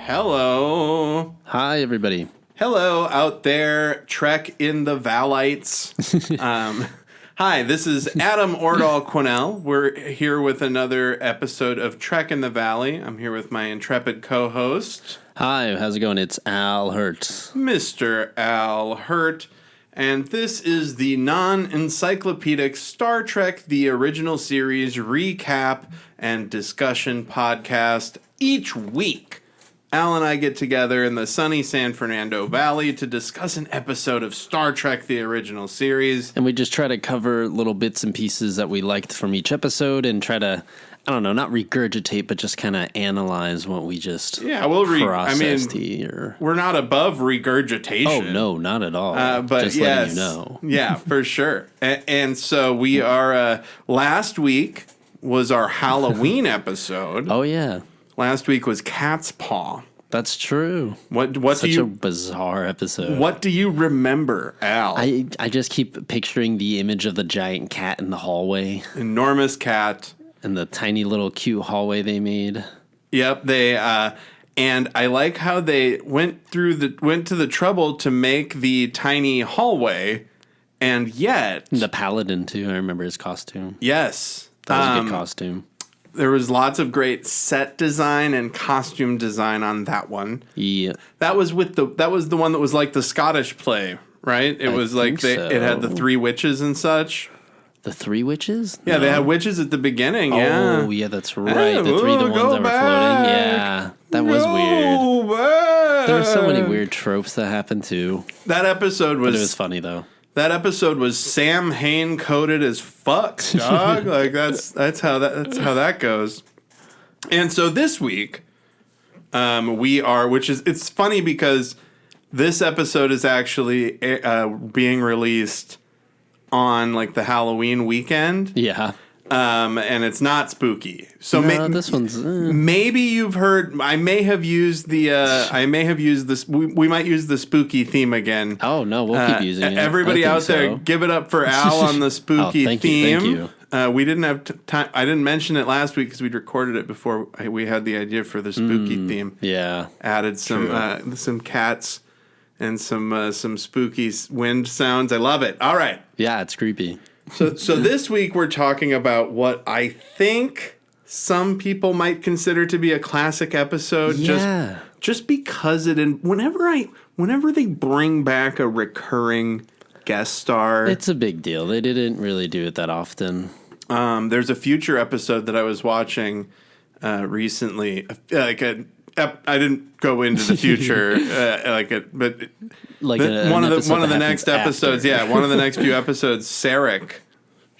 Hello. Hi, everybody. Hello out there, Trek in the Valites. Hi, this is Adam Ordall Quinnell. We're here with another episode of Trek in the Valley. I'm here with my intrepid co-host. Hi, how's it going? It's Al Hirt. Mr. Al Hirt. And this is the non-encyclopedic Star Trek The Original Series recap and discussion podcast. Each week, Al and I get together in the sunny San Fernando Valley to discuss an episode of Star Trek The Original Series. And we just try to cover little bits and pieces that we liked from each episode and try to, I don't know, not regurgitate, but just kind of analyze what we just processed here. We're not above regurgitation. Oh, no, not at all. But just yes, letting you know. Yeah, for sure. And so we are, last week was our Halloween episode. Oh, yeah. Last week was Cat's Paw. That's true. What Such a bizarre episode. What do you remember, Al? I just keep picturing the image of the giant cat in the hallway. Enormous cat. And the tiny little cute hallway they made. Yep, they and I like how they went to the trouble to make the tiny hallway, and yet The Paladin too. I remember his costume. Yes, That was a good costume. There was lots of great set design and costume design on that one. Yeah. That was the one that was like the Scottish play, right? It had the three witches and such. The three witches? Yeah, no. They had witches at the beginning. Yeah. Oh, yeah, that's right. The ones that were floating. Yeah, that was weird. Back. There were so many weird tropes that happened too. That episode was. But it was funny though. That episode was Sam Hain coded as fuck, dog. Like that's how that goes. And so this week, it's funny because this episode is actually being released on like the Halloween weekend. Yeah. And it's not spooky. So this one's maybe you've heard. I may have used this. We might use the spooky theme again. Oh no, we'll keep using it. Everybody out there, give it up for Al on the spooky theme. Thank you. We didn't have time. I didn't mention it last week because we'd recorded it before we had the idea for the spooky theme. Yeah, added some cats and some spooky wind sounds. I love it. All right. Yeah, it's creepy. So this week we're talking about what I think some people might consider to be a classic episode. Yeah. Just because whenever they bring back a recurring guest star, it's a big deal. They didn't really do it that often. There's a future episode that I was watching recently. I didn't go into the future one of the next episodes. Yeah, one of the next few episodes, Sarek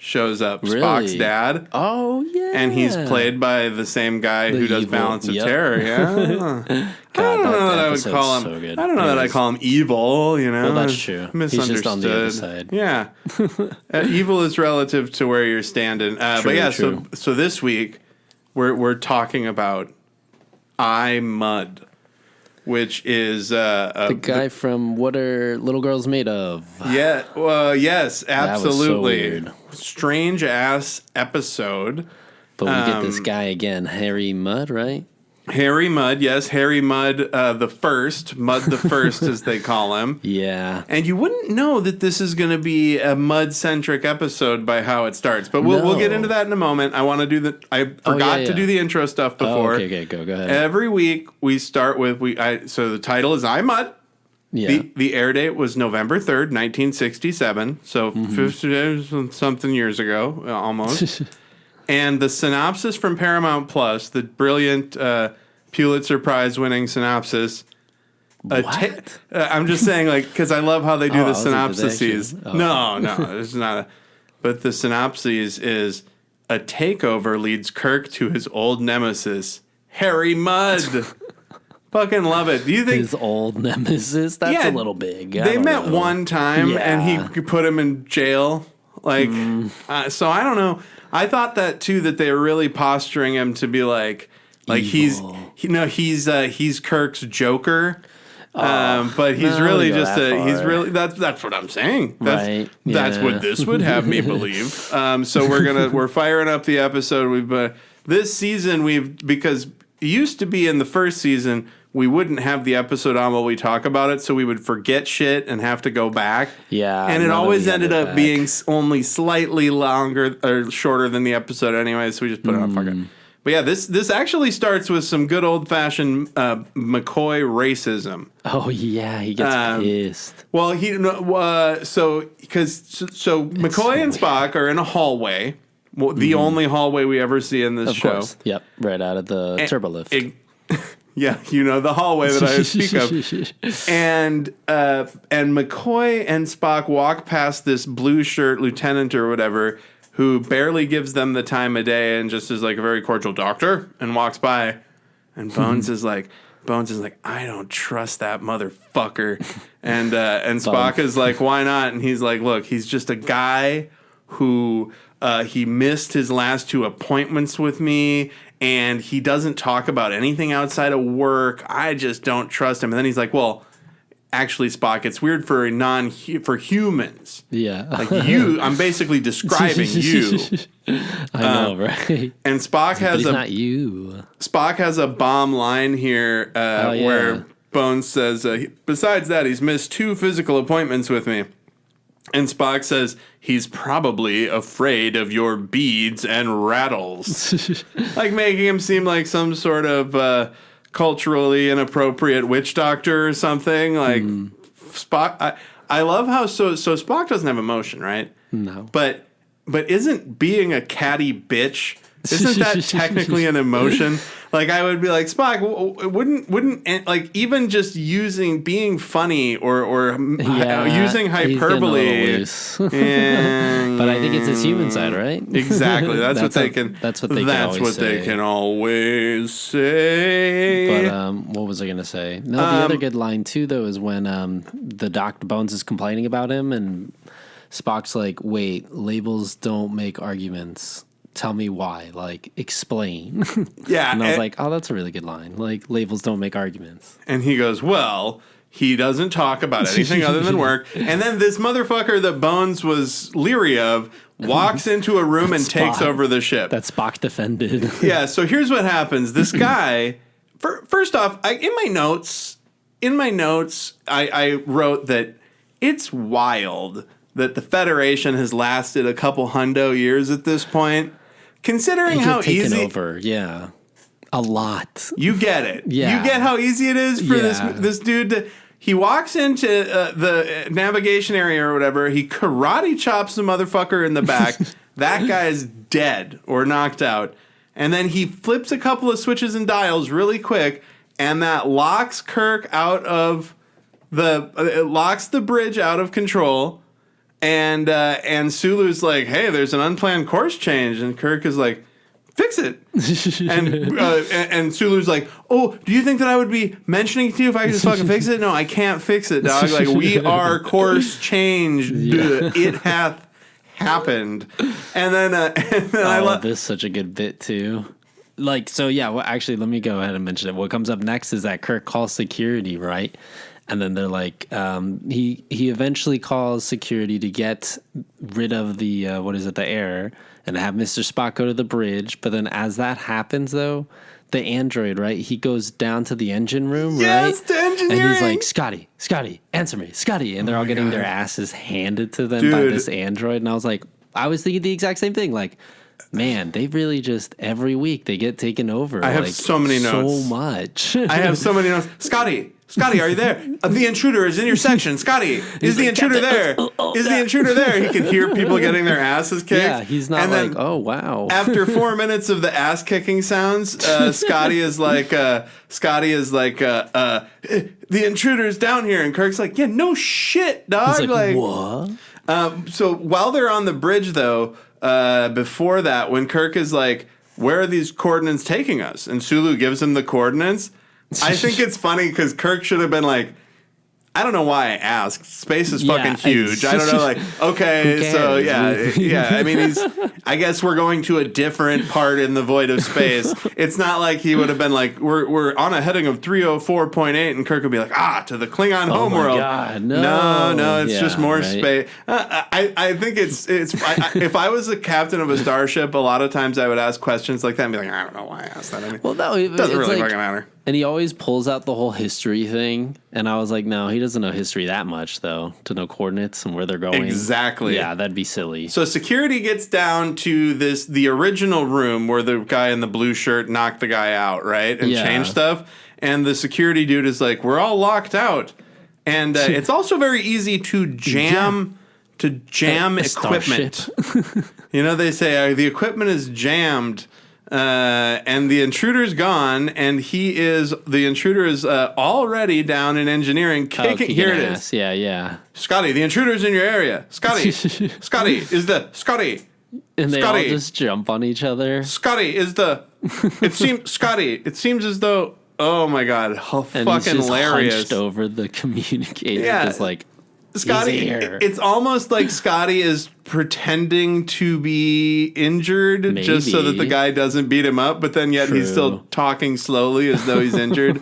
shows up, really? Spock's dad. Oh yeah, and he's played by the same guy who does Balance of Terror. Yeah, God, I don't know that I would call him. So good. I don't know that I call him evil. You know, well, that's true. Misunderstood. He's just on the other side. Yeah, evil is relative to where you're standing. But yeah, true. So this week we're talking about Mud, which is the guy from What Are Little Girls Made Of? Yeah, well, yes, absolutely. That was so weird. Strange ass episode. But we get this guy again, Harry Mudd, right? Harry Mudd, yes, Harry Mudd the First, Mudd the First as they call him. Yeah. And you wouldn't know that this is going to be a Mudd-centric episode by how it starts, but we'll get into that in a moment. I want to do I forgot to do the intro stuff before. Oh, okay, go ahead. Every week we start with so the title is Mudd. Yeah. The air date was November 3rd, 1967, so 50 something years ago, almost. And the synopsis from Paramount Plus, the brilliant Pulitzer Prize winning synopsis. What? I'm just saying, because I love how they do the synopses. Oh. No, it's not. But the synopsis is a takeover leads Kirk to his old nemesis, Harry Mudd. Fucking love it. Do you think his old nemesis? That's a little big. They met one time, and he put him in jail. So I don't know. I thought that too. That they were really posturing him to be like evil. he's Kirk's Joker. But he's really just that's what I'm saying. That's what this would have me believe. So we're firing up the episode. This season because used to be in the first season, we wouldn't have the episode on while we talk about it, so we would forget shit and have to go back. Yeah. And it always ended up being only slightly longer or shorter than the episode anyway, so we just put it on. Fuck it. But yeah, this actually starts with some good old-fashioned McCoy racism. Oh, yeah, he gets pissed. Well, so McCoy and Spock are in a hallway, the only hallway we ever see in this show. Of course. Yep, right out of the turbolift. Yeah, the hallway that I speak of. And McCoy and Spock walk past this blue shirt lieutenant or whatever who barely gives them the time of day and just is like a very cordial doctor and walks by. And Bones is like, I don't trust that motherfucker. And Spock is like, why not? And he's like, look, he's just a guy who he missed his last 2 appointments with me, and he doesn't talk about anything outside of work. I just don't trust him. And then he's like, well, actually, Spock, it's weird for for humans. Yeah. Like I'm basically describing you. I know, right? And Spock has not you. Spock has a bomb line here where Bones says, besides that, he's missed 2 physical appointments with me. And Spock says, he's probably afraid of your beads and rattles. Like making him seem like some sort of culturally inappropriate witch doctor or something. Like Spock, I love how so Spock doesn't have emotion, right? No. But isn't being a catty bitch, isn't that technically an emotion? Like I would be like, Spock, wouldn't like even just being funny or using hyperbole. But I think it's his human side, right? Exactly. That's what they can always say. But what was I gonna say? No, the other good line too though is when the Dr. Bones is complaining about him and Spock's like, wait, labels don't make arguments. Tell me why. Like, explain. Yeah. And I was like, oh, that's a really good line. Like, labels don't make arguments. And he goes, well, he doesn't talk about anything other than work. And then this motherfucker that Bones was leery of walks into a room and takes over the ship. That Spock defended. Yeah, so here's what happens. This guy, first off, in my notes, I wrote that it's wild that the Federation has lasted a couple hundo years at this point. Considering how easy over, yeah, a lot. You get it. Yeah, you get how easy it is for this dude to. He walks into the navigation area or whatever. He karate chops the motherfucker in the back. That guy's dead or knocked out, and then he flips a couple of switches and dials really quick, and that locks Kirk out of it locks the bridge out of control. And Sulu's like, hey, there's an unplanned course change. And Kirk is like, fix it. And Sulu's like, oh, do you think that I would be mentioning it to you if I could just fucking fix it? No, I can't fix it, dog. Like, we are course changed. Yeah. It hath happened. And then I love this. Such a good bit, too. Like, so, yeah, well, actually, let me go ahead and mention it. What comes up next is that Kirk calls security, right? And then they're like, he eventually calls security to get rid of the, the error and have Mr. Spock go to the bridge. But then as that happens, though, the android, right, he goes down to the engine room, right? Yes, to engineering. And he's like, Scotty, answer me, Scotty. And they're all getting their asses handed to them by this android. And I was like, I was thinking the exact same thing. Like, man, they really just, every week they get taken over. I have so many notes. So much. I have so many notes. Scotty, are you there? The intruder is in your section. Scotty, is the intruder there? Is the intruder there? He can hear people getting their asses kicked. Yeah, he's not and like, oh, wow. After 4 minutes of the ass kicking sounds, Scotty is like, the intruder's down here. And Kirk's like, yeah, no shit, dog. He's like, what? So while they're on the bridge, though, before that, when Kirk is like, where are these coordinates taking us? And Sulu gives him the coordinates. I think it's funny because Kirk should have been like, I don't know why I asked. Space is Yeah, fucking huge. I don't know, like, okay, so yeah. I mean, I guess we're going to a different part in the void of space. It's not like he would have been like, we're on a heading of 304.8, and Kirk would be like, to the Klingon homeworld. God, no, it's just more space. I think if I was a captain of a starship, a lot of times I would ask questions like that and be like, I don't know why I asked that. I mean, well, no, it doesn't really like, fucking matter. And he always pulls out the whole history thing. And I was like, no, he doesn't know history that much, though, to know coordinates and where they're going. Exactly. Yeah, that'd be silly. So security gets down to the original room where the guy in the blue shirt knocked the guy out, right? And changed stuff. And the security dude is like, we're all locked out. And it's also very easy to jam equipment. They say the equipment is jammed. And the intruder's gone, and the intruder is already down in engineering, kicking. Here it is. Yeah. Scotty, the intruder's in your area. Scotty. And they all just jump on each other. Scotty is the. It seems as though. Oh my God! How and fucking he's just hilarious! Hunched over the communicator. Yeah. Just like. Scotty, it's almost like Scotty is pretending to be injured just so that the guy doesn't beat him up, but then yet he's still talking slowly as though he's injured.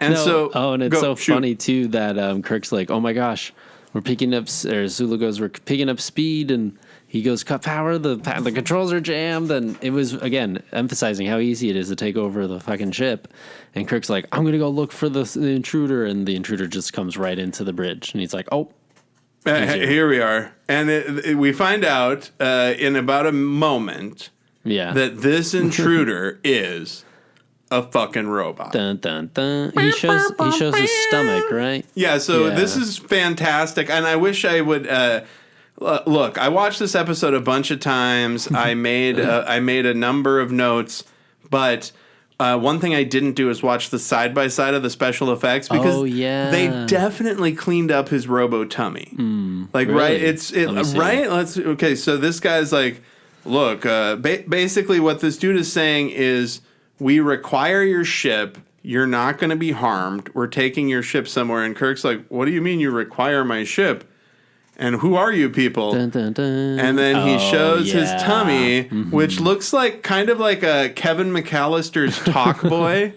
And and it's funny too that Kirk's like, oh my gosh, we're picking up, or Zulu goes, we're picking up speed, and he goes, cut power, the controls are jammed, and it was, again, emphasizing how easy it is to take over the fucking ship. And Kirk's like, I'm going to go look for the intruder, and the intruder just comes right into the bridge. And he's like, here we are. And we find out in about a moment that this intruder is a fucking robot. Dun, dun, dun. He shows his stomach, right? Yeah, this is fantastic. And I wish I would... look, I watched this episode a bunch of times. I made a number of notes, but one thing I didn't do is watch the side by side of the special effects because they definitely cleaned up his robo tummy. Like really? Right. So this guy's like, look, basically what this dude is saying is, we require your ship. You're not going to be harmed. We're taking your ship somewhere. And Kirk's like, what do you mean you require my ship? And who are you people? Dun, dun, dun. And then he shows his tummy, which looks like kind of like a Kevin McAllister's talk boy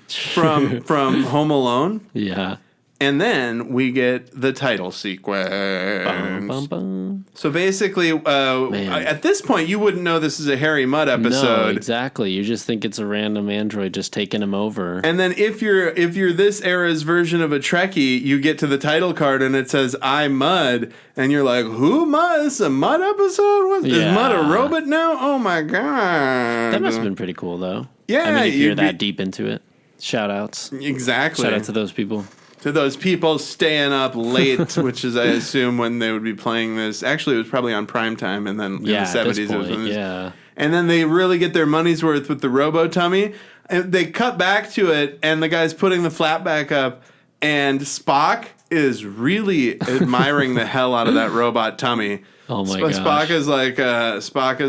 from Home Alone. Yeah. And then we get the title sequence. Bum, bum, bum. So basically, at this point, you wouldn't know this is a Harry Mudd episode. No, exactly. You just think it's a random android just taking him over. And then if you're this era's version of a Trekkie, you get to the title card and it says "I Mudd," and you're like, "Who Mudd? This is a Mudd episode? Is Mudd a robot now? Oh my God!" That must have been pretty cool, though. Yeah, I mean, if you're that deep into it, shout outs. Exactly. Shout out to those people. To those people staying up late, which is, I assume, when they would be playing this. Actually, it was probably on primetime, and then in the 70s. It was when this, and then they really get their money's worth with the robo tummy. And they cut back to it, and the guy's putting the flap back up, and Spock is really admiring the hell out of that robot tummy. Oh my gosh. Spock is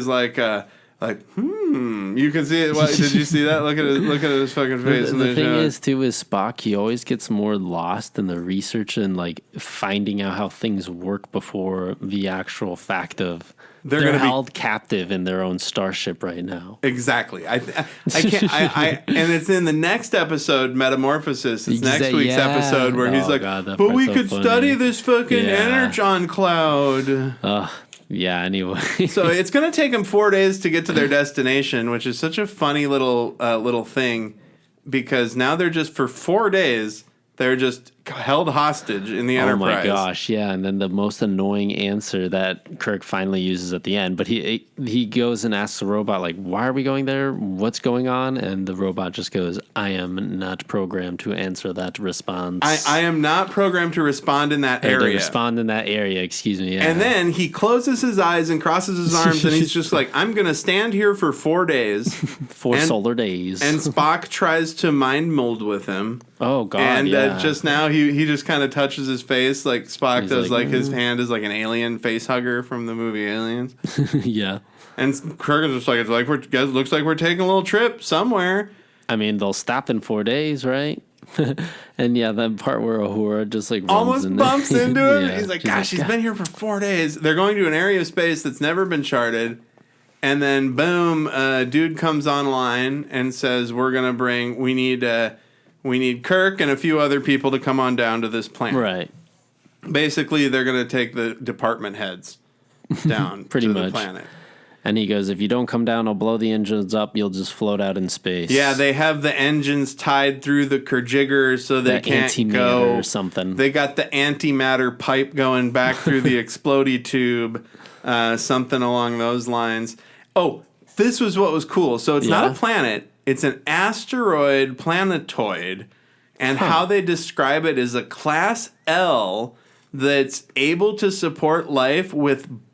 like, you can see it. Did you see that? Look at his fucking face. The thing is, too, with Spock, he always gets more lost in the research and like finding out how things work before the actual fact of they're held captive in their own starship right now. Exactly. I can't. And it's in the next episode, Metamorphosis. It's next week's episode where he's like, but we could study this fucking energon cloud. Yeah, anyway. So it's going to take them 4 days to get to their destination, which is such a funny little thing, because now they're just, for 4 days, they're just held hostage in the Enterprise. Oh my gosh, yeah. And then the most annoying answer that Kirk finally uses at the end, but he goes and asks the robot, like, why are we going there? What's going on? And the robot just goes, I am not programmed to answer that response. I am not programmed to respond in that area. Respond in that area, excuse me. Yeah. And then he closes his eyes and crosses his arms, and he's just like, I'm going to stand here for 4 days. Four solar days. And Spock tries to mind mold with him. Oh, God, and just now he just kind of touches his face like Spock does, like his hand is like an alien face hugger from the movie Aliens. Yeah. And Kirk is just like, looks like we're taking a little trip somewhere. I mean, they'll stop in 4 days, right? And yeah, that part where Uhura just like runs almost bumps into him. Yeah, He's like, she's gosh, she's been here for 4 days. They're going to an area of space that's never been charted. And then boom, a dude comes online and says, we need Kirk and a few other people to come on down to this planet. Right. Basically, they're going to take the department heads down Pretty to much. the planet. And he goes, if you don't come down, I'll blow the engines up. You'll just float out in space. Yeah, they have the engines tied through the Kajigger so they can't go. Or something. They got the antimatter pipe going back through the explodey tube, something along those lines. Oh, this was what was cool. So it's not a planet. It's an asteroid planetoid. And how they describe it is a Class L that's able to support life with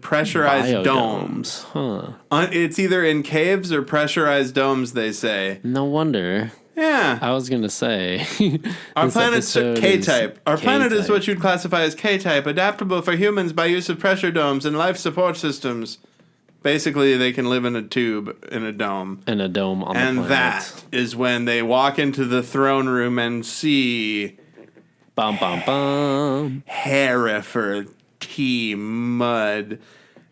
pressurized domes. Huh. It's either in caves or pressurized domes, they say. No wonder. Yeah. I was going to say. Our planet's K-type. Our planet is K-type. what you'd classify as K-type, adaptable for humans by use of pressure domes and life support systems. Basically, they can live in a tube in a dome. In a dome on the planet. And that is when they walk into the throne room and see... Bum, bum, bum. Hereford T. Mudd.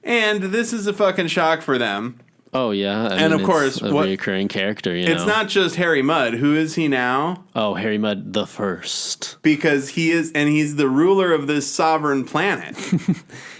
And this is a fucking shock for them. Oh, yeah. And of course, a recurring character, you know. It's not just Harry Mudd. Who is he now? Oh, Harry Mudd the First. Because he's the ruler of this sovereign planet.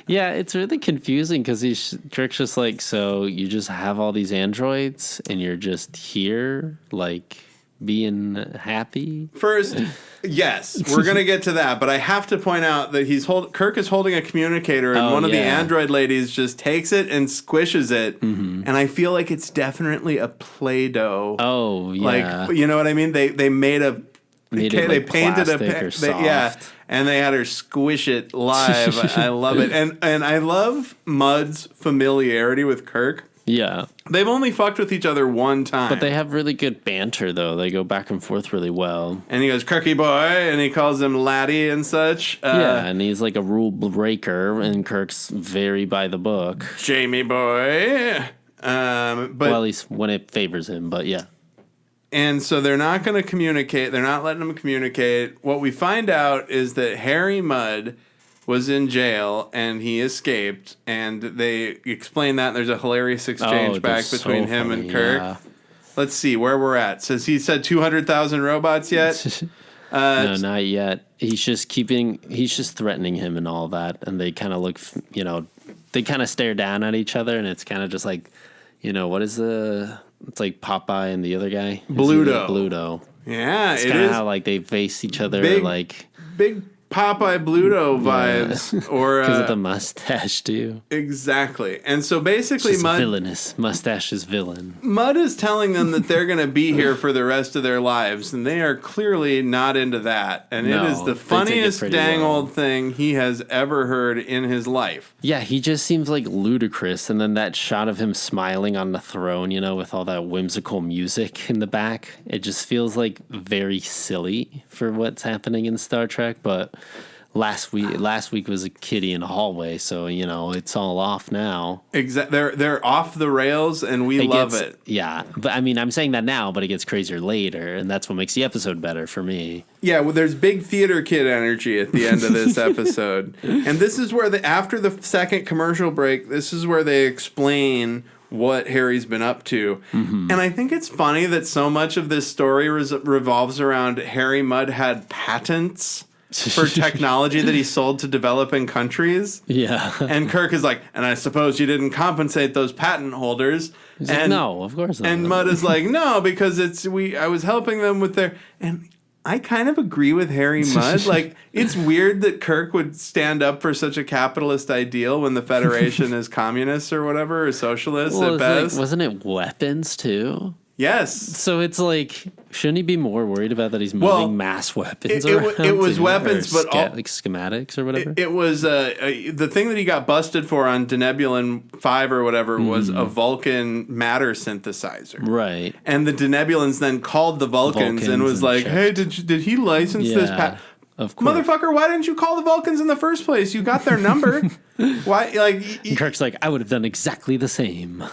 Yeah, it's really confusing because Kirk's just like, so you just have all these androids and you're just here, like, being happy? First, yes, we're going to get to that, but I have to point out that Kirk is holding a communicator and one of the android ladies just takes it and squishes it, and I feel like it's definitely a Play-Doh. Oh, yeah. Like, you know what I mean? They made a... Made they it like painted plastic or soft. Yeah, and they had her squish it live. I love it. And I love Mudd's familiarity with Kirk. Yeah. They've only fucked with each other one time. But they have really good banter, though. They go back and forth really well. And he goes, Kirky boy, and he calls him laddie and such. Yeah, and he's like a rule breaker, and Kirk's very by the book. Jamie boy. But well, at least when it favors him, but yeah. And so they're not going to communicate. They're not letting them communicate. What we find out is that Harry Mudd was in jail and he escaped. And they explain that. And there's a hilarious exchange back between him and Kirk. Yeah. Let's see where we're at. He said 200,000 robots yet? No, not yet. He's just threatening him and all that. And they kind of look, they kind of stare down at each other. And it's kind of just like, what is it's like Popeye and the other guy. Bluto. Yeah, it's kind of how like they face each other big Popeye Bluto vibes, or because of the mustache too. Exactly, and so basically, Mudd villainous mustache is villain. Mudd is telling them that they're going to be here for the rest of their lives, and they are clearly not into that. And it is the funniest old thing he has ever heard in his life. Yeah, he just seems like ludicrous, and then that shot of him smiling on the throne, with all that whimsical music in the back, it just feels like very silly for what's happening in Star Trek, but. Last week was a kitty in a hallway, so it's all off now. Exactly, they're off the rails, and we love it. Yeah, but I mean, I'm saying that now, but it gets crazier later, and that's what makes the episode better for me. Yeah, well, there's big theater kid energy at the end of this episode, and this is where after the second commercial break, this is where they explain what Harry's been up to. Mm-hmm. And I think it's funny that so much of this story revolves around Harry Mudd had patents for technology that he sold to developing countries. Yeah. And Kirk is like, and I suppose you didn't compensate those patent holders. He's like, no, of course not. And Mudd is like, no, because I was helping them with their... And I kind of agree with Harry Mudd. Like, it's weird that Kirk would stand up for such a capitalist ideal when the Federation is communist or whatever, or socialist at best. Wasn't it weapons, too? Yes. So it's like, shouldn't he be more worried about that he's moving mass weapons around? It was weapons, but like schematics or whatever? It was the thing that he got busted for on Denebulin 5 or whatever was a Vulcan matter synthesizer. Right. And the Denebulans then called the Vulcans and was like, hey, did he license this patent? Of course. Motherfucker, why didn't you call the Vulcans in the first place? You got their number. Why? Kirk's like, I would have done exactly the same.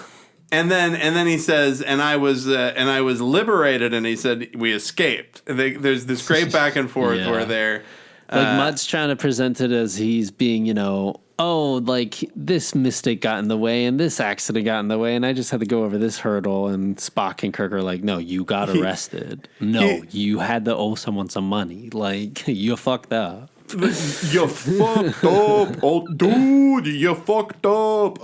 then he says, and I was liberated, and he said we escaped. There's this great back and forth where they're Mudd's trying to present it as he's being, like this mistake got in the way and this accident got in the way and I just had to go over this hurdle, and Spock and Kirk are like, no, you got arrested. You had to owe someone some money. Like, you fucked up. You fucked up, oh dude, you fucked up.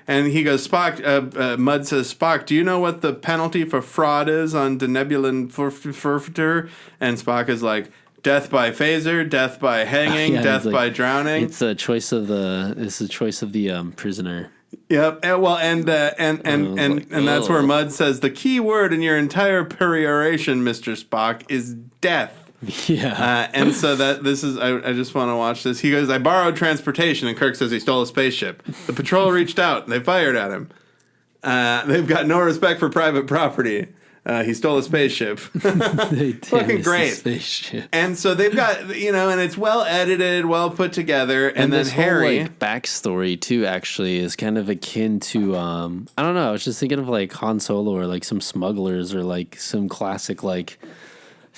And he goes, Spock, Mudd says, Spock, do you know what the penalty for fraud is on denebulan forfeiture? And Spock is like, death by phaser, death by hanging, death by drowning. It's a choice of the prisoner. Yep. And that's where Mudd says the key word in your entire peroration, Mr. Spock, is death. Yeah. And so I just want to watch this. He goes, I borrowed transportation, and Kirk says he stole a spaceship. The patrol reached out, and they fired at him. They've got no respect for private property. He stole a spaceship. Fucking great. Spaceship. And so they've got, and it's well edited, well put together. And then Harry. Whole, backstory, too, actually, is kind of akin to, I don't know, I was just thinking of, Han Solo or, some smugglers or, some classic,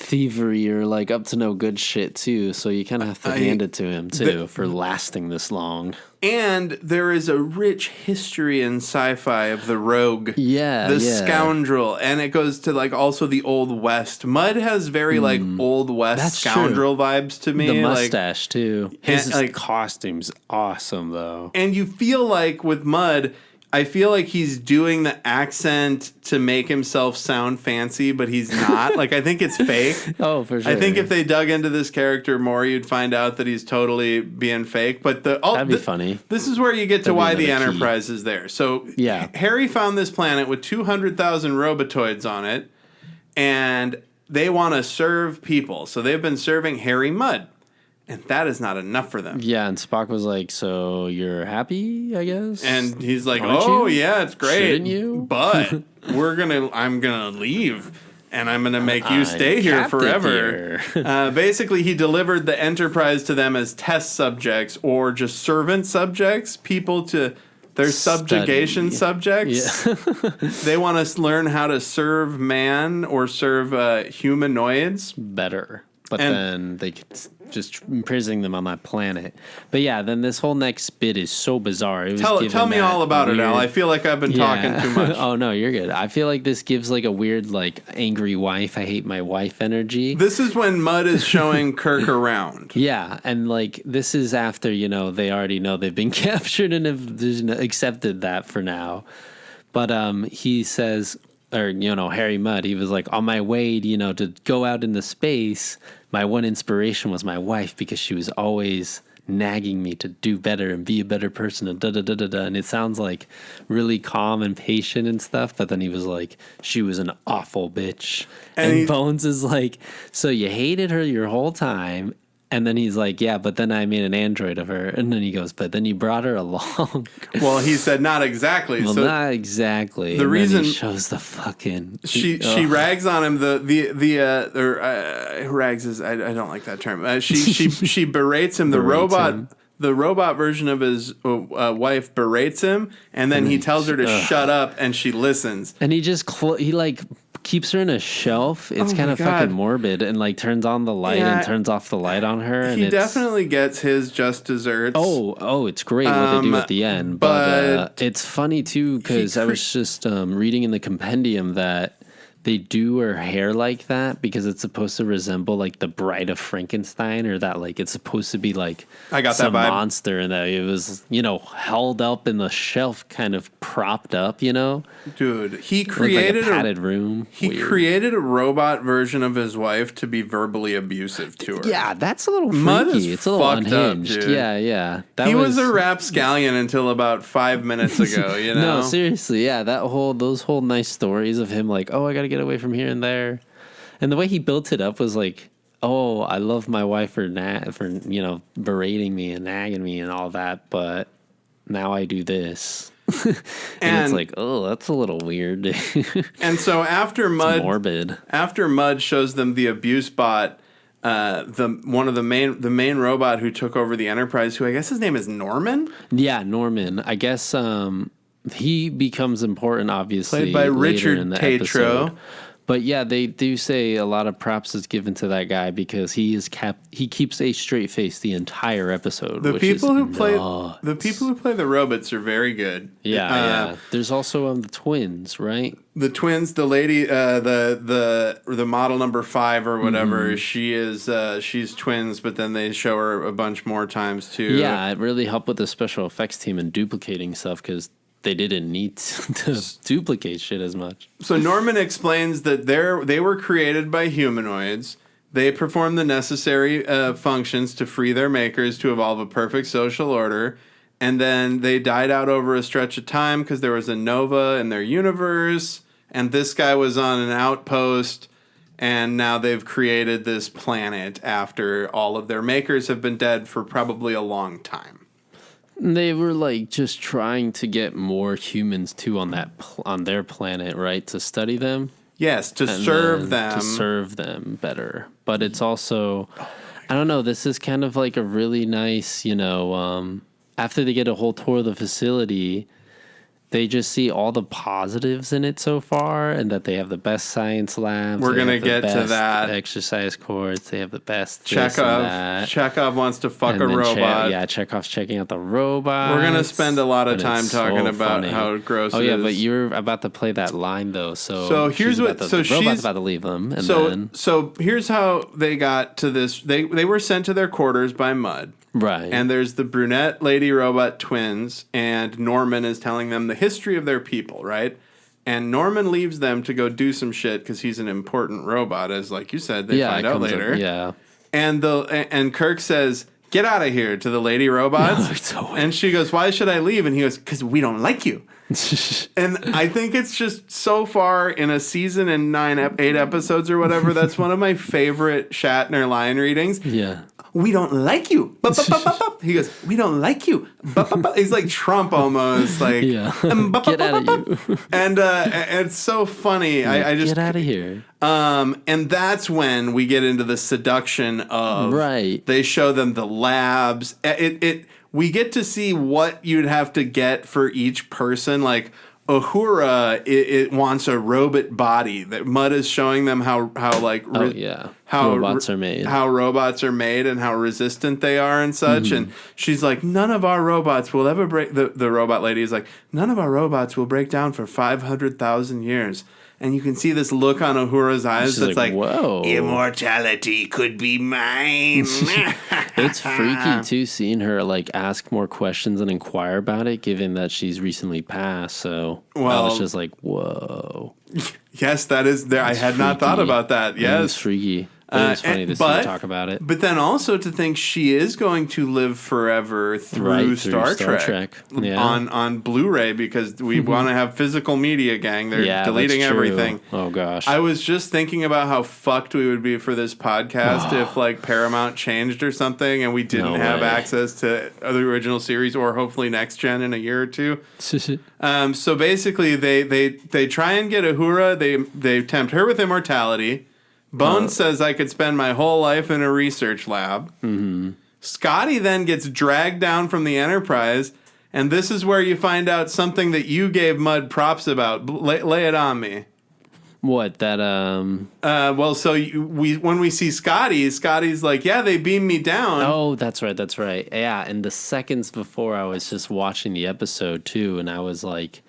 thievery or up to no good shit too, so you kind of have to hand it to him too for lasting this long. And there is a rich history in sci-fi of the rogue, the scoundrel, and it goes to also the Old West. Mudd has very Old West scoundrel vibes to me. The mustache too. His costume's awesome though. And you feel like with Mudd, I feel like he's doing the accent to make himself sound fancy, but he's not. I think it's fake. Oh, for sure. I think if they dug into this character more, you'd find out that he's totally being fake. But that'd be funny. This is where you get to why the Enterprise is there. So Harry found this planet with 200,000 robotoids on it, and they want to serve people. So they've been serving Harry Mudd. And that is not enough for them. Yeah, and Spock was like, so you're happy, I guess? And he's like, yeah, it's great. Shouldn't you? But I'm going to leave, and I'm going to make you stay here forever. Basically, he delivered the Enterprise to them as test subjects or just servant subjects, people to... They're subjugation subjects. Yeah. They want to learn how to serve man or serve humanoids. Better. But then they could just imprisoning them on that planet. But yeah, then this whole next bit is so bizarre. It was tell me all about it, Al. I feel like I've been talking too much. Oh, no, you're good. I feel like this gives a weird, angry wife, I hate my wife energy. This is when Mudd is showing Kirk around. Yeah, and this is after, they already know they've been captured and have accepted that for now. But he says... Or, Harry Mudd, he was like, on my way, to go out into space, my one inspiration was my wife because she was always nagging me to do better and be a better person and da-da-da-da-da. And it sounds really calm and patient and stuff, but then he was like, she was an awful bitch. And Bones is like, so you hated her your whole time. And then he's like, yeah, but then I made an android of her. And then he goes, but then you brought her along. Well, he said not exactly. Well, so not exactly. The reason he shows the fucking... She rags on him. Rags is... I don't like that term. She berates him. The robot version of his wife berates him. And then he tells her to shut up and she listens. And he just... keeps her in a shelf. It's kind of fucking morbid, and turns on the light and turns off the light on her. And he definitely gets his just desserts. Oh, it's great what they do at the end. But it's funny too because I was just reading in the compendium that they do her hair like that because it's supposed to resemble the Bride of Frankenstein, or that it's supposed to be I got some that vibe. Monster, and that it was held up in the shelf, kind of propped up. Dude, he created a padded room. He created a robot version of his wife to be verbally abusive to her. Yeah, that's a little freaky. It's a little unhinged. Up, yeah. He was a rapscallion until about 5 minutes ago. No, seriously, yeah. Those whole nice stories of him, I gotta get away from here and there, and the way he built it up was oh, I love my wife for berating me and nagging me and all that, but now I do this. and it's oh, that's a little weird. And so after Mudd shows them the abuse bot, the main robot who took over the Enterprise, who I guess his name is Norman. Yeah, Norman. I guess he becomes important, obviously, Played by later Richard in the Tatro. episode. But yeah, they do say a lot of props is given to that guy because he keeps a straight face the entire episode. The people who play the robots are very good. Yeah. There's also the twins, right? The twins, the lady, the model number 5 or whatever. She's twins, but then they show her a bunch more times too. Yeah, it really helped with the special effects team and duplicating stuff because they didn't need to duplicate shit as much. So Norman explains that they were created by humanoids. They perform the necessary functions to free their makers to evolve a perfect social order. And then they died out over a stretch of time because there was a nova in their universe. And this guy was on an outpost. And now they've created this planet after all of their makers have been dead for probably a long time. They were like just trying to get more humans too on their planet, right? To study them. Yes, to serve them better. But it's also, I don't know. This is kind of like a really nice, after they get a whole tour of the facility, they just see all the positives in it so far, and that they have the best science labs. We're gonna get to that. Exercise courts. They have the best. Chekhov wants to fuck a robot. Chekhov's checking out the robot. We're gonna spend a lot of time talking about how gross. Oh yeah, but you're about to play that line though. So here's what. So the robot's about to leave them. And so here's how they got to this. They were sent to their quarters by Mud. Right. And there's the brunette lady robot twins, and Norman is telling them the history of their people, right? And Norman leaves them to go do some shit because he's an important robot, as like you said, they find out later. Yeah. And Kirk says, "Get out of here," to the lady robots. And she goes, "Why should I leave?" And he goes, "Because we don't like you." And I think it's just so far in a season and 8 episodes or whatever, that's one of my favorite Shatner line readings. Yeah. "We don't like you." He goes, "We don't like you." He's like Trump almost. Like, get out of you. And it's so funny. I just get out of here. And that's when we get into the seduction of right. They show them the labs. We get to see what you'd have to get for each person. Like Uhura, it wants a robot body. That Mud is showing them how robots are made and how resistant they are and such. Mm-hmm. And she's like, none of our robots will ever break. The robot lady is like, none of our robots will break down for 500,000 years. And you can see this look on Uhura's eyes that's like, whoa, immortality could be mine. It's freaky, too, seeing her like ask more questions and inquire about it, given that she's recently passed. So I was just like, whoa. Yes, that is there. I had not thought about that. Yes. It's freaky. It's funny to talk about it. But then also to think she is going to live forever through Star Trek. Yeah. On Blu-ray, because we want to have physical media, gang. They're deleting everything. Oh, gosh. I was just thinking about how fucked we would be for this podcast if like Paramount changed or something and we didn't have access to the original series or hopefully next gen in a year or two. So basically they try and get Uhura. They tempt her with immortality. Bones says I could spend my whole life in a research lab. Mm-hmm. Scotty then gets dragged down from the Enterprise, and this is where you find out something that you gave Mud props about. Lay it on me. What, that, when we see Scotty's like, yeah, they beamed me down. Oh, that's right. Yeah, and the seconds before I was just watching the episode, too, and I was like,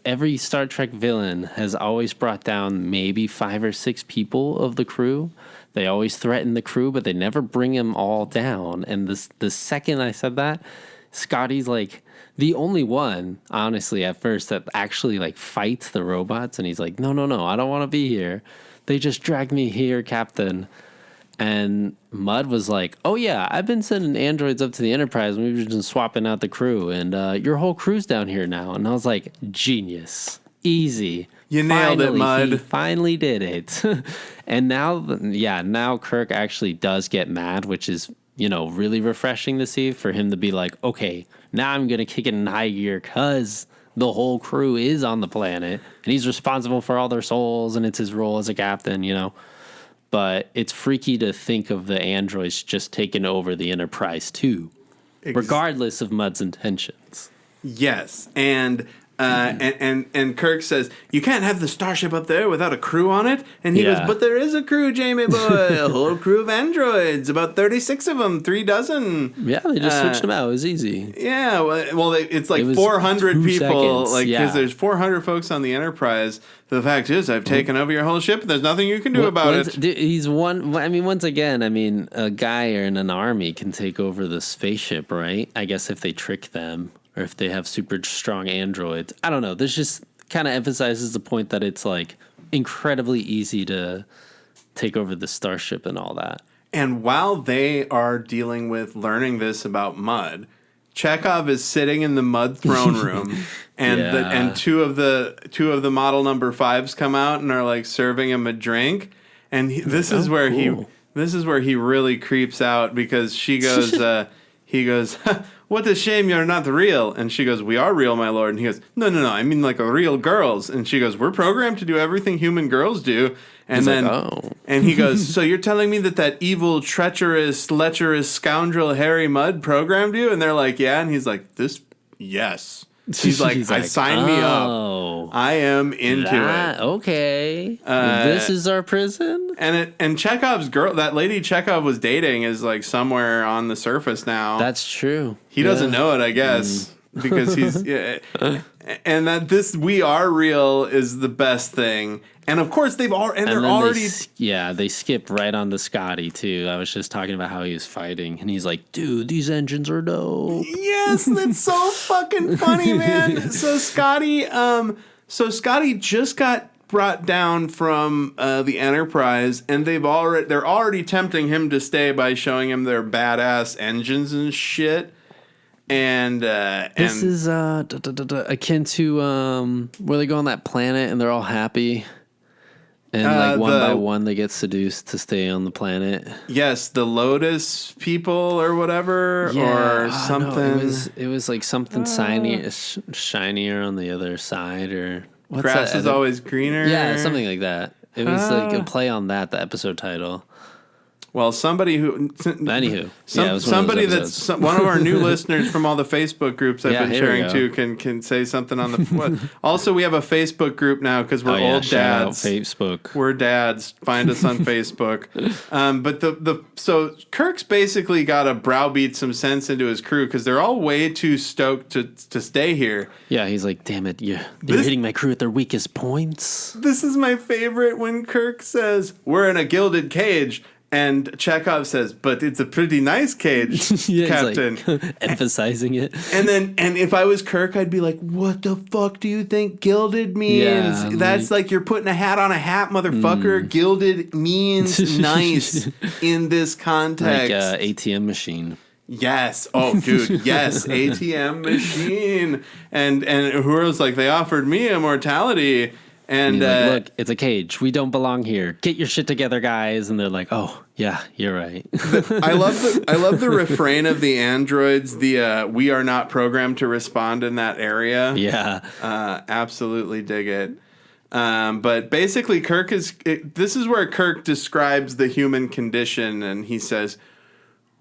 every Star Trek villain has always brought down maybe 5 or 6 people of the crew. They always threaten the crew, but they never bring them all down. And the second I said that, Scotty's like the only one, honestly, at first that actually like fights the robots. And he's like, no, I don't want to be here. They just dragged me here, Captain. And Mud was like, oh, yeah, I've been sending androids up to the Enterprise, and we've been swapping out the crew, and your whole crew's down here now. And I was like, genius. Easy. You nailed it, Mud. He finally did it. And now Kirk actually does get mad, which is, really refreshing to see for him to be like, okay, now I'm going to kick it in high gear because the whole crew is on the planet, and he's responsible for all their souls, and it's his role as a captain, But it's freaky to think of the androids just taking over the Enterprise, too, regardless of Mud's intentions. Yes, and Kirk says, you can't have the starship up there without a crew on it. And he goes, but there is a crew, Jamie boy. A whole crew of androids, about 36 of them, 3 dozen. Yeah, they just switched them out. It was easy. Yeah, well it's like 400 people. Seconds. Like, because there's 400 folks on the Enterprise. The fact is, I've taken over your whole ship. There's nothing you can do about it. He's one. I mean, once again, a guy in an army can take over the spaceship, right? I guess if they trick them. Or if they have super strong androids. I don't know. This just kind of emphasizes the point that it's like incredibly easy to take over the starship and all that. And while they are dealing with learning this about Mud, Chekhov is sitting in the Mud throne room, and two of the model number 5s come out and are like serving him a drink. And this is where he really creeps out, because she goes, he goes, what a shame you're not real. And she goes, we are real, my lord. And he goes, no, I mean like real girls. And she goes, we're programmed to do everything human girls do. And and he goes, so you're telling me that evil, treacherous, lecherous scoundrel Harry Mudd programmed you? And they're like, yeah. And he's like, yes. He's like, sign me up. I am into it. Okay. This is our prison? And Chekhov's girl, that lady Chekhov was dating, is like somewhere on the surface now. That's true. He doesn't know it, I guess, because he's... and that this We Are Real is the best thing. And of course, they're already... They skip right on to Scotty, too. I was just talking about how he was fighting, and he's like, dude, these engines are dope. Yes, that's so fucking funny, man. So Scotty just got brought down from the Enterprise, and they're already tempting him to stay by showing him their badass engines and shit. And this is akin to where they go on that planet and they're all happy. And like one by one, they get seduced to stay on the planet. Yes, the Lotus people or whatever, or something. No, it was like something shinier on the other side, or grass is always greener. Yeah, something like that. It was like a play on that. The episode title. Well, somebody who... Anywho. Somebody that's one of our new listeners from all the Facebook groups I've been sharing to can say something on the... Also, we have a Facebook group now because we're old dads. Facebook. We're dads. Find us on Facebook. So Kirk's basically got to browbeat some sense into his crew because they're all way too stoked to stay here. Yeah, he's like, damn it, you're hitting my crew at their weakest points. This is my favorite when Kirk says, we're in a gilded cage. And Chekhov says, but it's a pretty nice cage, Captain. Like, emphasizing it. And if I was Kirk, I'd be like, what the fuck do you think gilded means? Yeah, that's like you're putting a hat on a hat, motherfucker. Gilded means nice in this context. Like ATM machine. Yes. Oh, dude. Yes. ATM machine. And Uhura's like, they offered me immortality. And like, look, it's a cage. We don't belong here. Get your shit together, guys. And they're like, "Oh, yeah, you're right." I love the refrain of the androids. We are not programmed to respond in that area. Yeah, absolutely dig it. But basically, this is where Kirk describes the human condition, and he says,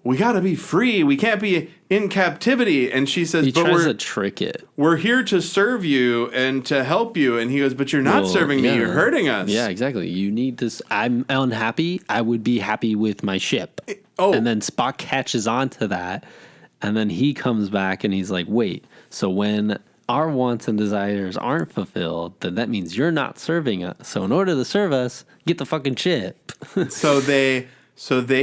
we gotta be free. We can't be in captivity. And she says, he tries to trick it. We're here to serve you and to help you. And he goes, but you're not serving me. You're hurting us. Yeah, exactly. You need this. I'm unhappy. I would be happy with my ship. And then Spock catches on to that. And then he comes back and he's like, wait, so when our wants and desires aren't fulfilled, then that means you're not serving us. So in order to serve us, get the fucking ship. So they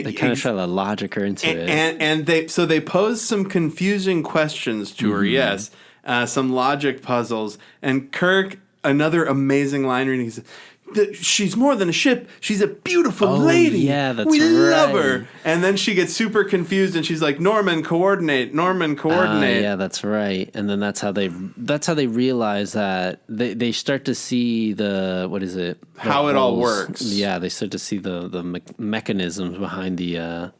kind of try to logic her into it. And they pose some confusing questions to her, yes. Some logic puzzles. And Kirk, another amazing line reading, he says, she's more than a ship. She's a beautiful lady. Yeah, that's we right. love her. And then she gets super confused and she's like, Norman, coordinate. Yeah, that's right. And then that's how they realize that they start to see how it all works. Yeah, they start to see the mechanisms behind the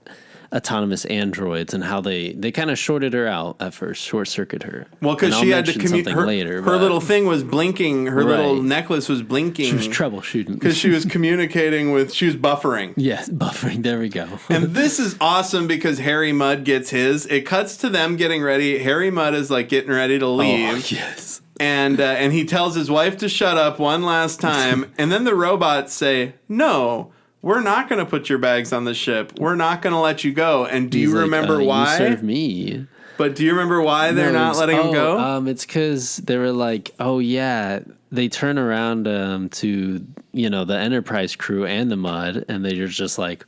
autonomous androids and how they kind of shorted her out at first, short-circuit her. Well, because she had to communicate. Her little thing was blinking. Her little necklace was blinking. She was troubleshooting. Because she was communicating with... She was buffering. Yes, buffering. There we go. And this is awesome because Harry Mudd gets his. It cuts to them getting ready. Harry Mudd is like getting ready to leave. Oh, yes. And he tells his wife to shut up one last time. And then the robots say, no... We're not going to put your bags on the ship. We're not going to let you go. And do you remember why? You serve me. But do you remember why they're not letting him go? It's because they were like, oh, yeah. They turn around to, the Enterprise crew and the Mudd, and they're just like,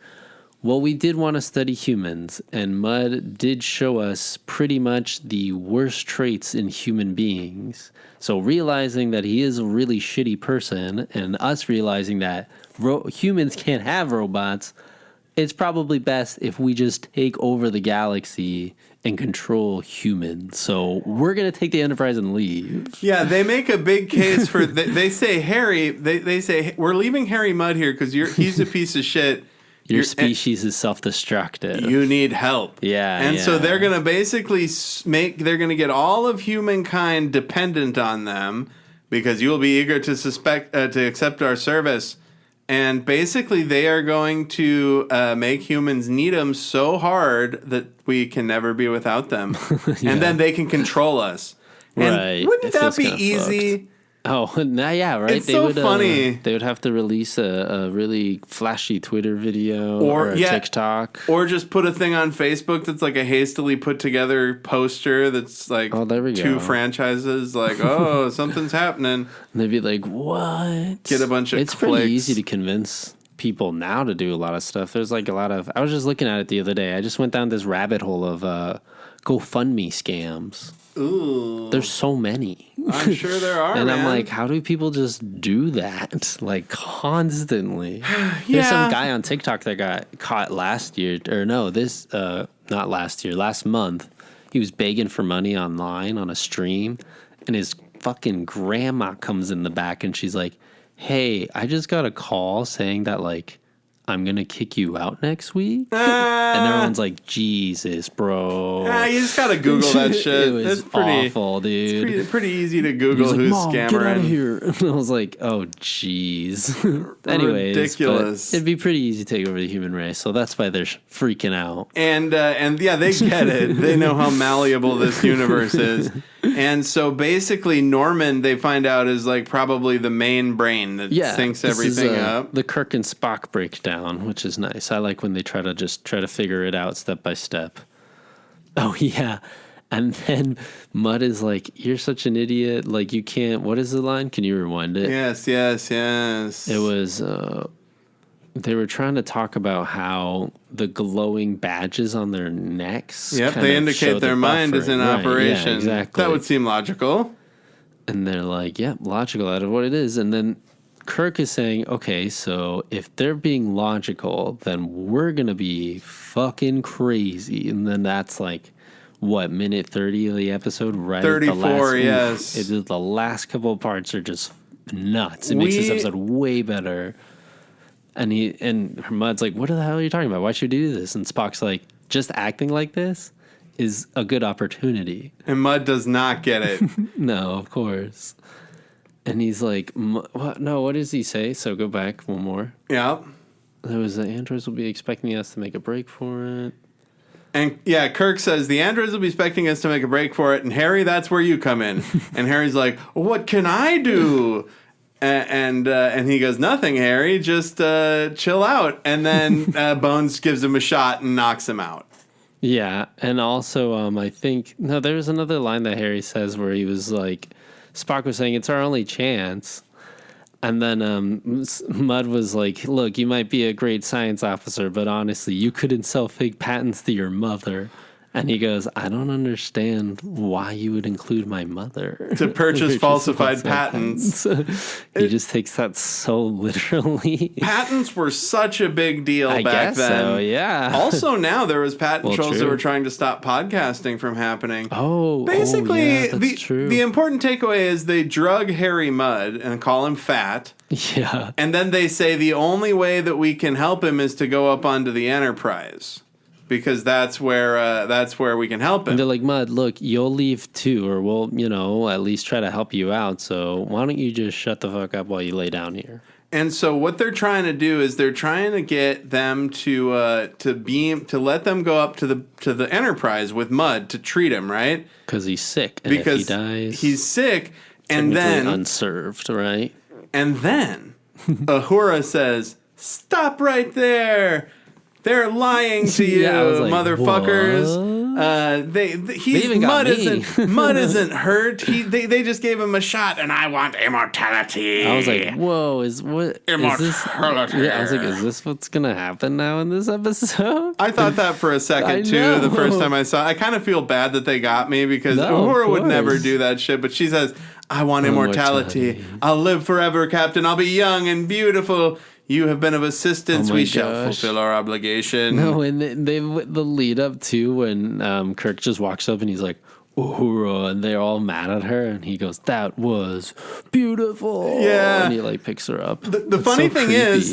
well, we did want to study humans, and Mudd did show us pretty much the worst traits in human beings. So realizing that he is a really shitty person, and us realizing that humans can't have robots, it's probably best if we just take over the galaxy and control humans. So we're going to take the Enterprise and leave. Yeah, they make a big case for... They say, Harry... They say, we're leaving Harry Mudd here because he's a piece of shit. Your species is self-destructive. You need help. Yeah, and so they're going to basically they're going to get all of humankind dependent on them because you will be eager to accept our service. And basically, they are going to make humans need them so hard that we can never be without them. Yeah. And then they can control us. And right. Wouldn't that be easy? Fucked. Oh, yeah, right. It's so funny. They would have to release a really flashy Twitter video or a TikTok. Or just put a thing on Facebook that's like a hastily put together poster that's like two franchises. Like, oh, something's happening. And they'd be like, what? Get a bunch of clicks. Pretty easy to convince people now to do a lot of stuff. There's like a lot of... I was just looking at it the other day. I just went down this rabbit hole of GoFundMe scams. Ooh. There's so many. I'm sure there are, and I'm like, how do people just do that? Like, constantly. There's some guy on TikTok that got caught last year. Or no, not last year. Last month. He was begging for money online on a stream. And his fucking grandma comes in the back and she's like, hey, I just got a call saying that, like, I'm going to kick you out next week. And everyone's like, Jesus, bro. You just got to Google that shit. It was awful, dude. It's pretty easy to Google who's scammering. Get out of here. And I was like, oh, jeez. Anyways, ridiculous. It'd be pretty easy to take over the human race. So that's why they're freaking out. And yeah, they get it. They know how malleable this universe is. And so basically Norman, they find out, is like probably the main brain that thinks everything up. The Kirk and Spock breakdown, which is nice. I like when they try to figure it out step by step. Oh, yeah. And then Mudd is like, you're such an idiot. Like, you can't... What is the line? Can you rewind it? Yes. It was... they were trying to talk about how the glowing badges on their necks... Yep, they indicate their mind is in operation. Yeah, exactly. That would seem logical. And they're like, yeah, logical out of what it is. And then Kirk is saying, okay, so if they're being logical, then we're going to be fucking crazy. And then that's like, what, minute 30 of the episode? Right 34, yes. The last couple of parts are just nuts. It makes this episode way better. And Mudd's like, what the hell are you talking about? Why should we do this? And Spock's like, just acting like this is a good opportunity. And Mudd does not get it. No, of course. And he's like, what? No, what does he say? So go back one more. Yeah. There was the androids will be expecting us to make a break for it. And yeah, Kirk says the androids will be expecting us to make a break for it. And Harry, that's where you come in. And Harry's like, what can I do? And he goes, nothing, Harry. Just chill out. And then Bones gives him a shot and knocks him out. Yeah, and also I think there was another line that Harry says where he was like, Spock was saying it's our only chance, and then Mudd was like, look, you might be a great science officer, but honestly, you couldn't sell fake patents to your mother. And he goes, I don't understand why you would include my mother. To purchase falsified patents. He just takes that so literally. Patents were such a big deal back then. So, yeah. Also now there was patent trolls that were trying to stop podcasting from happening. Basically, the important takeaway is they drug Harry Mudd and call him fat. Yeah. And then they say the only way that we can help him is to go up onto the Enterprise. because that's where we can help him. And they're like, Mud, look, you'll leave too, or we'll, at least try to help you out. So why don't you just shut the fuck up while you lay down here? And so what they're trying to do is they're trying to get them to let them go up to the Enterprise with Mud to treat him, right? Because he's sick, and because if he dies, he's sick, and then unserved, right? And then Uhura says, "Stop right there! They're lying to you, like, motherfuckers." Mud isn't hurt. They just gave him a shot, and I want immortality. I was like, whoa, immortality. I was like, is this what's gonna happen now in this episode? I thought that for a second too. The first time I saw it. I kind of feel bad that they got me because Uhura would never do that shit, but she says, I want immortality. I'll live forever, Captain. I'll be young and beautiful. You have been of assistance. We shall fulfill our obligation. No, and the lead up to when Kirk just walks up and he's like, Uhura, and they're all mad at her, and he goes, that was beautiful. Yeah. And he like picks her up. The funny thing is,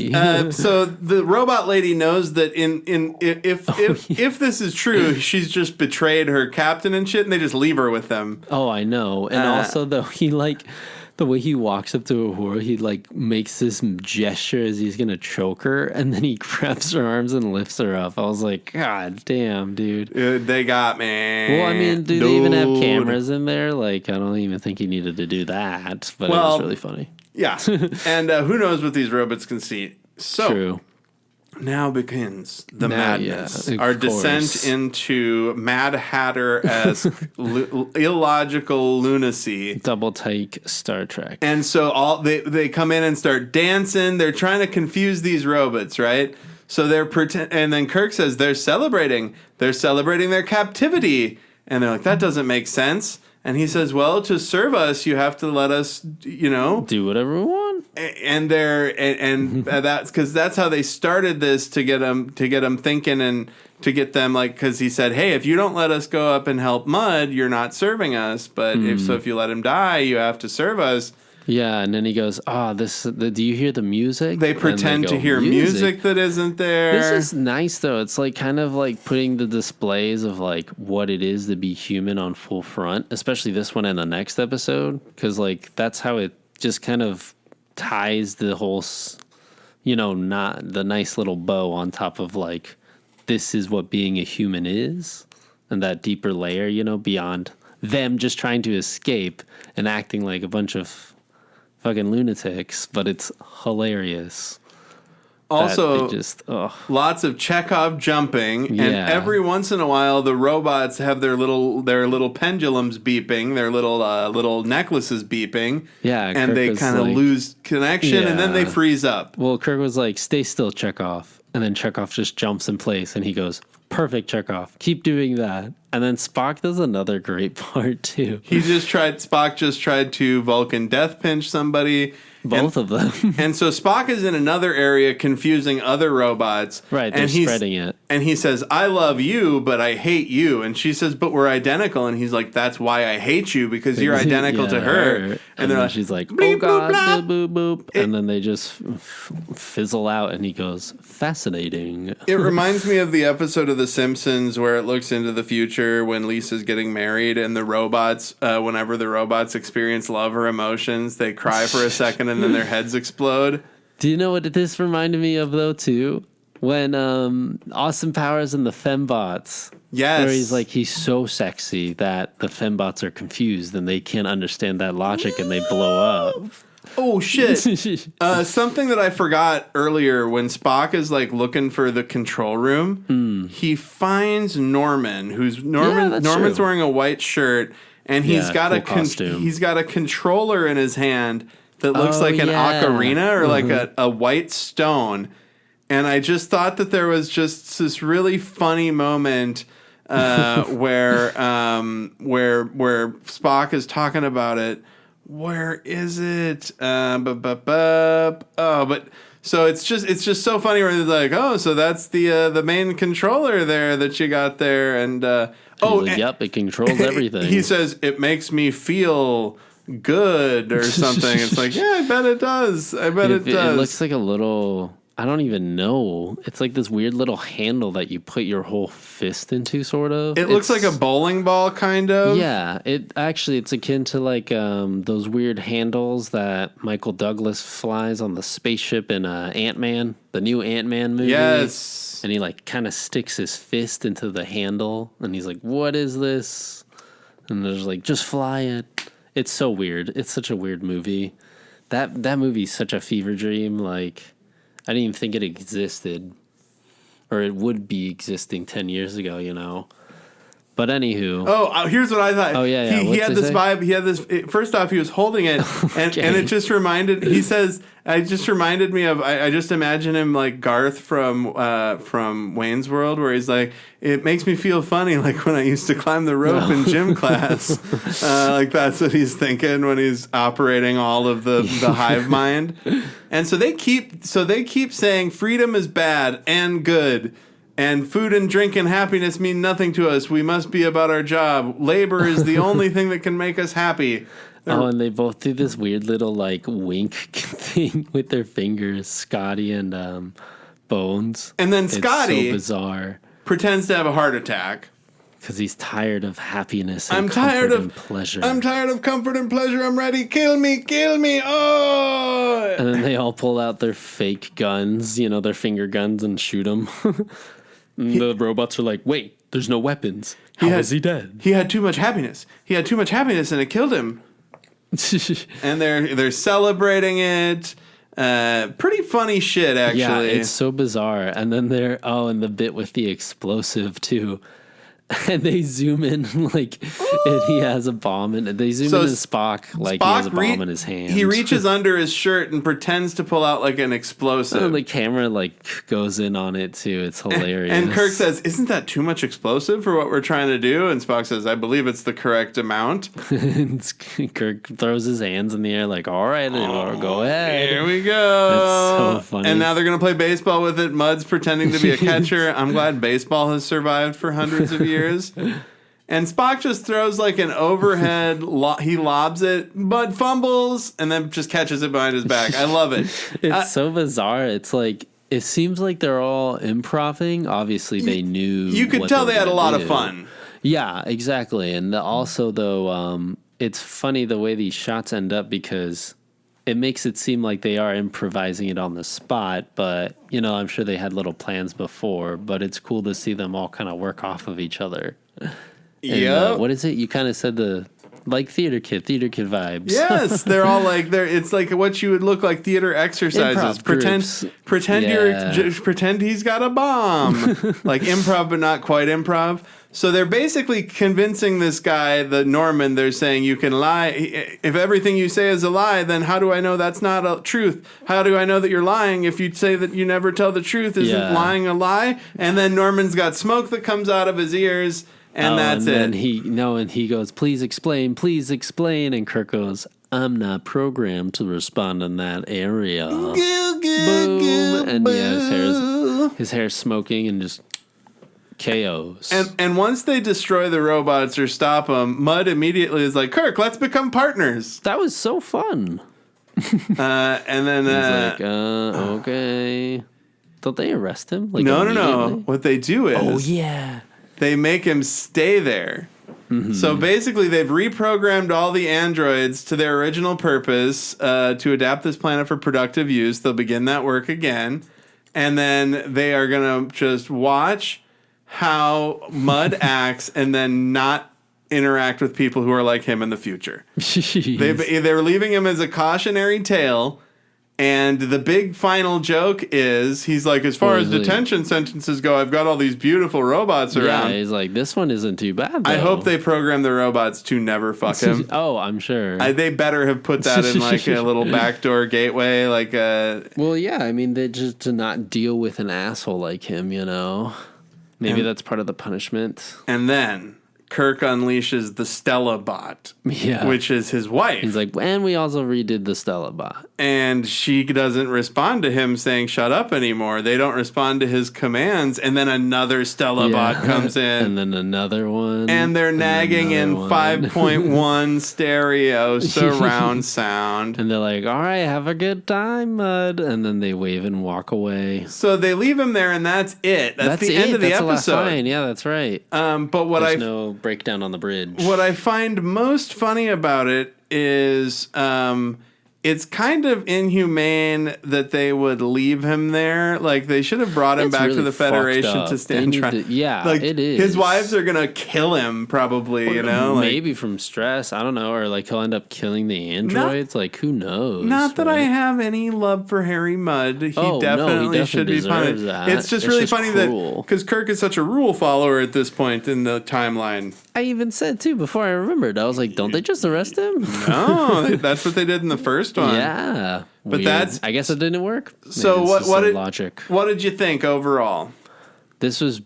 so the robot lady knows that if this is true, she's just betrayed her captain and shit, and they just leave her with them. Oh, I know. And also though he like the way he walks up to Uhura, he like makes this gesture as he's gonna choke her, and then he grabs her arms and lifts her up. I was like, God damn, dude. They got me. Well, I mean, do they even have cameras in there? Like, I don't even think he needed to do that, but it was really funny. Yeah. And who knows what these robots can see. So, true. Now begins the madness. Yeah, our descent into Mad Hatter-esque illogical lunacy. Double take Star Trek. And so they come in and start dancing. They're trying to confuse these robots, right? So they're and then Kirk says they're celebrating. They're celebrating their captivity. And they're like, that doesn't make sense. And he says, well, to serve us, you have to let us, do whatever we want. And that's because that's how they started this to get them thinking and to get them because he said, hey, if you don't let us go up and help Mud, you're not serving us. But if you let him die, you have to serve us. Yeah, and then he goes, do you hear the music? They pretend to hear music that isn't there. This is nice, though. It's like kind of like putting the displays of like what it is to be human on full front, especially this one and the next episode, because like that's how it just kind of ties the whole, not the nice little bow on top of like, this is what being a human is, and that deeper layer, beyond them just trying to escape and acting like a bunch of fucking lunatics, but it's hilarious. Also, lots of Chekhov jumping, and every once in a while, the robots have their little pendulums beeping, their little necklaces beeping, and Kirk they kind of lose connection, and then they freeze up. Well, Kirk was like, "Stay still, Chekhov," and then Chekhov just jumps in place, and he goes, "Perfect, Chekhov. Keep doing that." And then Spock does another great part too. Spock just tried to Vulcan death pinch somebody. Both of them. And so Spock is in another area confusing other robots. Right, they're spreading it. And he says, I love you, but I hate you. And she says, but we're identical. And he's like, that's why I hate you, because you're identical to her. And then she's like, oh God, boop, boop, boop. And then they just fizzle out, and he goes, fascinating. It reminds me of the episode of The Simpsons where it looks into the future when Lisa's getting married, and the robots, whenever the robots experience love or emotions, they cry for a second and then their heads explode. Do you know what this reminded me of, though, too? When Austin Powers and the fembots. Yes. Where he's like, he's so sexy that the fembots are confused and they can't understand that logic and they blow up. Oh, shit. Something that I forgot earlier, when Spock is like looking for the control room, he finds Norman, Norman's wearing a white shirt, and he's got a controller in his hand that looks like an ocarina or like a white stone. And I just thought that there was just this really funny moment where Spock is talking about it. Where is it? But so it's just so funny where they're like, oh, so that's the main controller there that you got there, and yep, it controls everything. He says it makes me feel good or something. It's like, yeah, I bet it does. It does. It looks like a little I don't even know. It's like this weird little handle that you put your whole fist into, sort of. It looks like a bowling ball, kind of. Yeah, it's akin to like those weird handles that Michael Douglas flies on the spaceship in Ant-Man, the new Ant-Man movie. Yes. And he like kind of sticks his fist into the handle, and he's like, "What is this?" And there's like, "Just fly it." It's so weird. It's such a weird movie. That movie's such a fever dream. Like, I didn't even think it existed, or it would be existing 10 years ago, you know. But anywho. Oh, here's what I thought. Oh, yeah. He had this vibe. He had this. First off, he was holding it, and it just reminded. He says, "I just reminded me of." I just imagine him like Garth from Wayne's World, where he's like, "It makes me feel funny, like when I used to climb the rope in gym class." Like that's what he's thinking when he's operating all of the hive mind. And so they keep saying freedom is bad and good. And food and drink and happiness mean nothing to us. We must be about our job. Labor is the only thing that can make us happy. And they both do this weird little like wink thing with their fingers, Scotty and Bones. And then Scotty, it's so bizarre, pretends to have a heart attack. Because he's tired of happiness and comfort and pleasure. I'm tired of comfort and pleasure. I'm ready. Kill me. Oh! And then they all pull out their fake guns, you know, their finger guns, and shoot him. The robots are like, wait, there's no weapons. How is he dead? He had too much happiness. And it killed him. And they're celebrating it. Pretty funny shit, actually. Yeah, it's so bizarre. And then and the bit with the explosive, too. And they zoom in like and he has a bomb, and they zoom in on Spock like he has a bomb in his hand. He reaches under his shirt and pretends to pull out like an explosive. And the camera like goes in on it too. It's hilarious. And Kirk says, "Isn't that too much explosive for what we're trying to do?" And Spock says, "I believe it's the correct amount." And Kirk throws his hands in the air like, "All right, go ahead. Here we go." It's so funny. And now they're gonna play baseball with it. Mud's pretending to be a catcher. I'm glad baseball has survived for hundreds of years. And Spock just throws like an overhead, he lobs it, but fumbles, and then just catches it behind his back. I love it. It's so bizarre. It's like, it seems like they're all improvising. Obviously, they knew. You could tell they had a lot of fun. Yeah, exactly. And also, though, it's funny the way these shots end up, because it makes it seem like they are improvising it on the spot, but, you know, I'm sure they had little plans before, but it's cool to see them all kind of work off of each other. Yeah. What is it? You kind of said like theater kid vibes. Yes, they're all like, it's like what you would look like theater exercises. Pretend he's got a bomb. Like improv, but not quite improv. So they're basically convincing this guy, the Norman, they're saying you can lie. If everything you say is a lie, then how do I know that's not a truth? How do I know that you're lying if you say that you never tell the truth? Isn't lying a lie? And then Norman's got smoke that comes out of his ears, and that's it. And he goes, please explain. And Kirk goes, I'm not programmed to respond in that area. Boom. And yeah, his hair's smoking and just chaos. And once they destroy the robots or stop them, Mud immediately is like, Kirk, let's become partners. That was so fun. And then he's like, okay. Don't they arrest him? Like, no. What they do is, yeah, they make him stay there. Mm-hmm. So basically, they've reprogrammed all the androids to their original purpose to adapt this planet for productive use. They'll begin that work again, and then they are gonna just watch how Mud acts, and then not interact with people who are like him in the future. They're leaving him as a cautionary tale. And the big final joke is, he's like, as far as detention sentences go, I've got all these beautiful robots around. Yeah, he's like, this one isn't too bad, though. I hope they program the robots to never fuck him. Oh, I'm sure. They better have put that in like a little backdoor gateway. Well, yeah, I mean, they just to not deal with an asshole like him, you know? Maybe that's part of the punishment. And then Kirk unleashes the Stella bot, Yeah. which is his wife. He's like, and we also redid the Stella bot. And she doesn't respond to him saying shut up anymore. They don't respond to his commands. And then another Stella bot comes in. And then another one. And they're nagging in one. 5.1 stereo surround sound. And they're like, all right, have a good time, Mud. And then they wave and walk away. So they leave him there, and that's it. That's the end of the episode. That's the last line. Yeah, that's right. But There's no breakdown on the bridge. What I find most funny about it is it's kind of inhumane that they would leave him there. Like, they should have brought him back really to the Federation to stand trial. Yeah, like, it is. His wives are going to kill him, probably, you know? Maybe from stress. I don't know. Or, like, he'll end up killing the androids. Like, who knows? Not that I have any love for Harry Mudd. He definitely should be punished. That. It's just really funny cruel. that... Because Kirk is such a rule follower at this point in the timeline. I even said, too, before I remembered. I was like, don't they just arrest him? No, that's what they did in the first one. Yeah. But weird. I guess it didn't work. So logic. What did you think overall? This was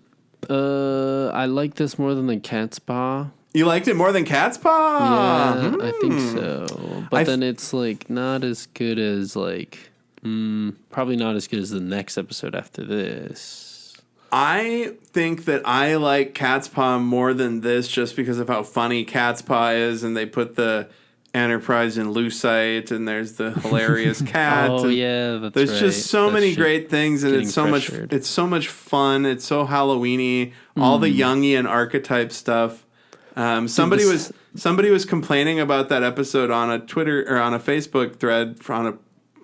I like this more than the Cat's Paw. You liked it more than Cat's Paw? Yeah, I think so. But then it's like not as good as like probably not as good as the next episode after this. I think that I like Cat's Paw more than this just because of how funny Cat's Paw is, and they put the Enterprise in lucite, and there's the hilarious cat. Oh yeah, that's there's right. just so many great things, and it's so pressured. much. It's so much fun. It's so Halloweeny. All the Jungian archetype stuff. Somebody was complaining about that episode on a Twitter or on a Facebook thread on a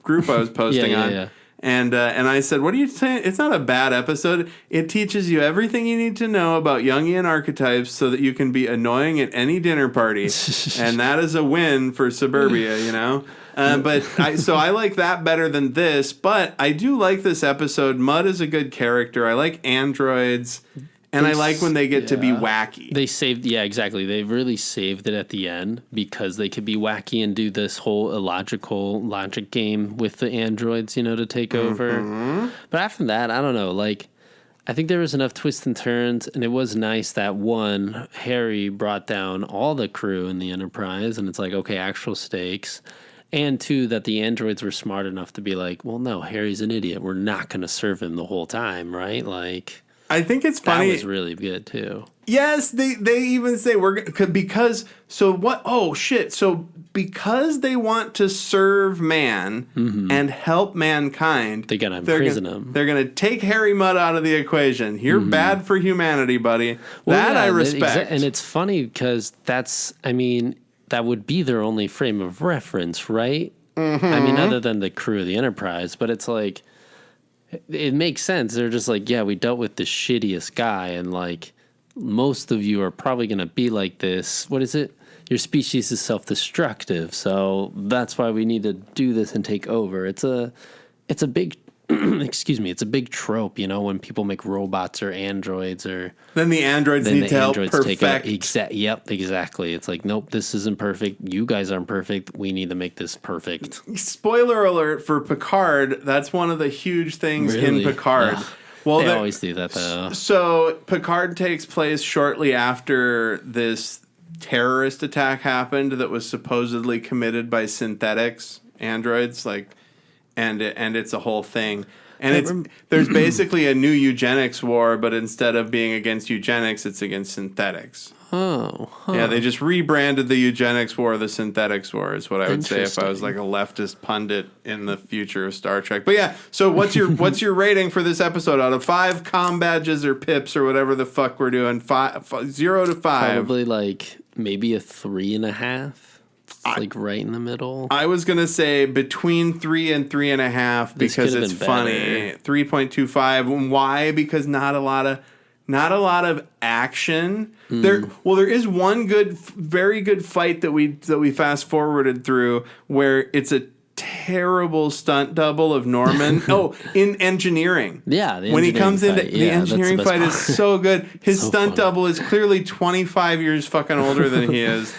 group I was posting on. Yeah. And I said, what are you saying? It's not a bad episode. It teaches you everything you need to know about Jungian archetypes so that you can be annoying at any dinner party. And that is a win for suburbia, you know? So I like that better than this. But I do like this episode. Mudd is a good character. I like androids. And I like when they get to be wacky. They saved, exactly. They really saved it at the end because they could be wacky and do this whole illogical logic game with the androids, you know, to take over. But after that, I don't know. Like, I think there was enough twists and turns, and it was nice that one, Harry brought down all the crew in the Enterprise, and it's like, okay, actual stakes. And two, that the androids were smart enough to be like, well, no, Harry's an idiot. We're not going to serve him the whole time, right? Like... I think it's funny. That was really good too. Yes, they even say because they want to serve man and help mankind. They're gonna imprison him. They're gonna take Harry Mudd out of the equation. You're bad for humanity, buddy. I respect. And it's funny because that would be their only frame of reference, right? I mean, other than the crew of the Enterprise, but it's like. It makes sense. They're just like, yeah, we dealt with the shittiest guy, and like most of you are probably going to be like this. What is it? Your species is self-destructive, so that's why we need to do this and take over. It's a big it's a big trope, you know, when people make robots or androids or then the androids need to help perfect. Yep, exactly. It's like, nope, this isn't perfect. You guys aren't perfect. We need to make this perfect. Spoiler alert for Picard. That's one of the huge things in Picard. Well, they always do that though. So Picard takes place shortly after this terrorist attack happened that was supposedly committed by synthetics, androids, like. And it's a whole thing. And there's basically a new eugenics war, but instead of being against eugenics, it's against synthetics. Oh. Huh. Yeah, they just rebranded the eugenics war the synthetics war is what I would say if I was like a leftist pundit in the future of Star Trek. But yeah, so what's your rating for this episode out of 5 comm badges or pips or whatever the fuck we're doing? 0 to 5. Probably like maybe a 3.5. Like right in the middle. I was gonna say between 3 and 3.5 because it's funny. 3.25. Why? Because not a lot of action. There is one very good fight that we fast forwarded through where it's a terrible stunt double of Norman. In engineering. Yeah, when he comes into the engineering fight is so good. His stunt double is clearly 25 years fucking older than he is.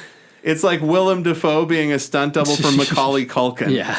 It's like Willem Dafoe being a stunt double for Macaulay Culkin. Yeah,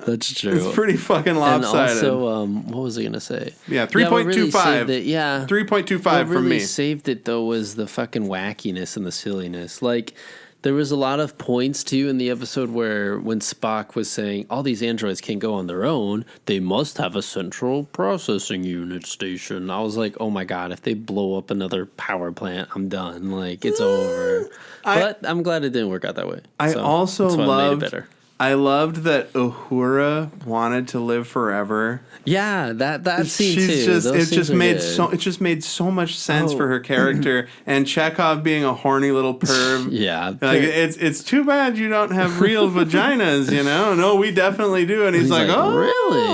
that's true. It's pretty fucking lopsided. And also, what was I gonna say? Yeah, 3.25. Yeah, 3.25 what from really me. saved it though was the fucking wackiness and the silliness. Like, there was a lot of points too in the episode where when Spock was saying all these androids can't go on their own, they must have a central processing unit station. I was like, oh my god, if they blow up another power plant, I'm done. Like, it's over. But I'm glad it didn't work out that way. I also that's why it made it better. I loved that Uhura wanted to live forever. Yeah, that scene too. It just made so much sense for her character, and Chekhov being a horny little perv. Yeah, like it's too bad you don't have real vaginas, you know? No, we definitely do. And he's like, oh, really?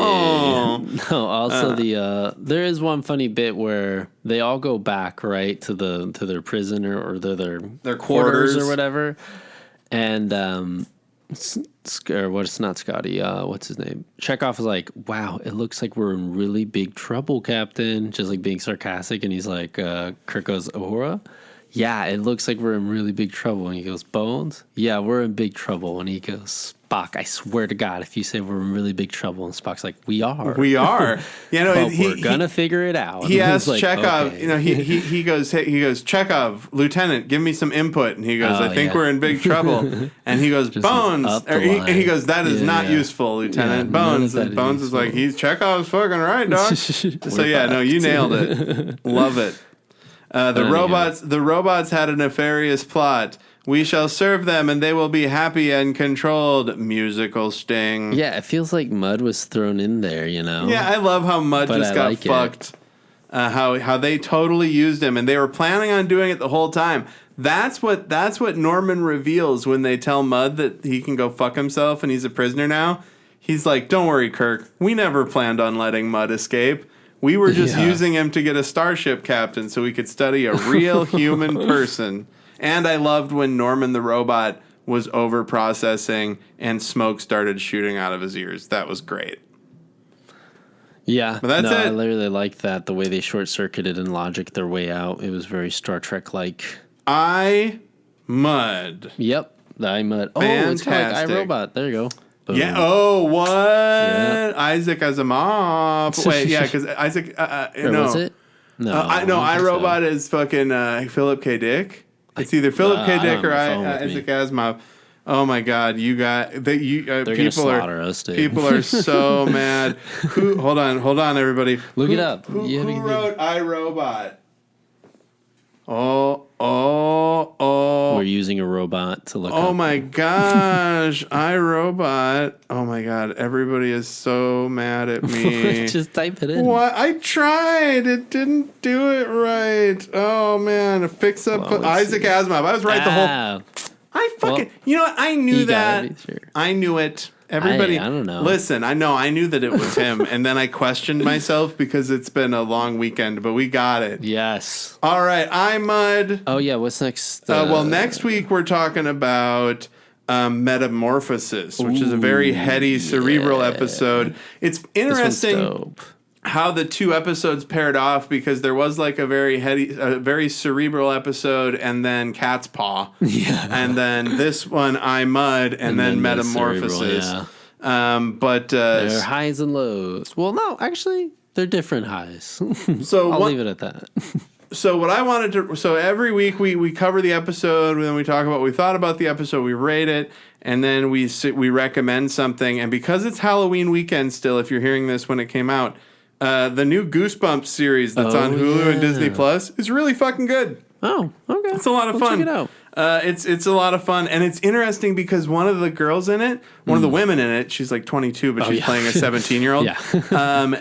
No. Also, there is one funny bit where they all go back right to their prison or their quarters or whatever, and it's not Scotty. What's his name? Chekhov is like, wow, it looks like we're in really big trouble, Captain. Just like being sarcastic. And he's like, Kirk goes, Uhura? Yeah, it looks like we're in really big trouble. And he goes, Bones? Yeah, we're in big trouble. And he goes, Spock, I swear to God, if you say we're in really big trouble. And Spock's like, we are. We are. You know, but we're going to figure it out. He asks like, Chekhov, okay. you know, he goes, Chekhov, Lieutenant, give me some input. And he goes, I think we're in big trouble. And he goes, Bones. He goes, that is not useful, Lieutenant. Bones. And Bones is like, Chekhov's fucking right, dog. So yeah, no, you nailed it. Love it. The robots had a nefarious plot. We shall serve them, and they will be happy and controlled. Musical sting. Yeah, it feels like Mud was thrown in there, you know? Yeah, I love how Mud just got fucked. How they totally used him, and they were planning on doing it the whole time. That's what Norman reveals when they tell Mud that he can go fuck himself and he's a prisoner now. He's like, don't worry, Kirk. We never planned on letting Mud escape. We were just using him to get a starship captain so we could study a real human person. And I loved when Norman the robot was over-processing and smoke started shooting out of his ears. That was great. Yeah. But that's it. I really liked that, the way they short-circuited and logic their way out. It was very Star Trek-like. Mud. Yep. The Mud. Oh, Fantastic. it's kind of like iRobot. There you go. Boom. Yeah. Oh, what? Yeah. Isaac Asimov. Wait, yeah, because Isaac... no. Was it? No. iRobot is fucking Philip K. Dick. It's either Philip K. Dick or Isaac Asimov. Oh my God, you got people are so mad. Hold on, everybody. Look it up. Who wrote iRobot? Oh. We're using a robot to look up. Oh my gosh, iRobot. Oh my God, everybody is so mad at me. Just type it in. What? I tried. It didn't do it right. Oh man, fix up Isaac Asimov. I was right the whole. I fucking. You know what? I knew that. Sure. I knew it. Everybody, I don't know. Listen, I knew that it was him, and then I questioned myself because it's been a long weekend, but we got it. Yes. All right, Mud. Oh yeah, what's next? Well, next week we're talking about Metamorphosis, which is a very heady, cerebral episode. It's interesting how the two episodes paired off because there was like a very heady, very cerebral episode, and then Cat's Paw, and then this one Mud, and then Metamorphosis. Cerebral, but they're highs and lows. Well, no, actually, they're different highs. So I'll leave it at that. So what I wanted to... So every week we cover the episode, and then we talk about what we thought about the episode, we rate it, and then we recommend something. And because it's Halloween weekend still, if you're hearing this when it came out, the new Goosebumps series that's on Hulu and Disney Plus is really fucking good. Oh, okay. It's a lot of fun. Check it out. It's a lot of fun, and it's interesting because one of the girls in it, one of the women in it, she's like 22, but she's playing a 17-year-old.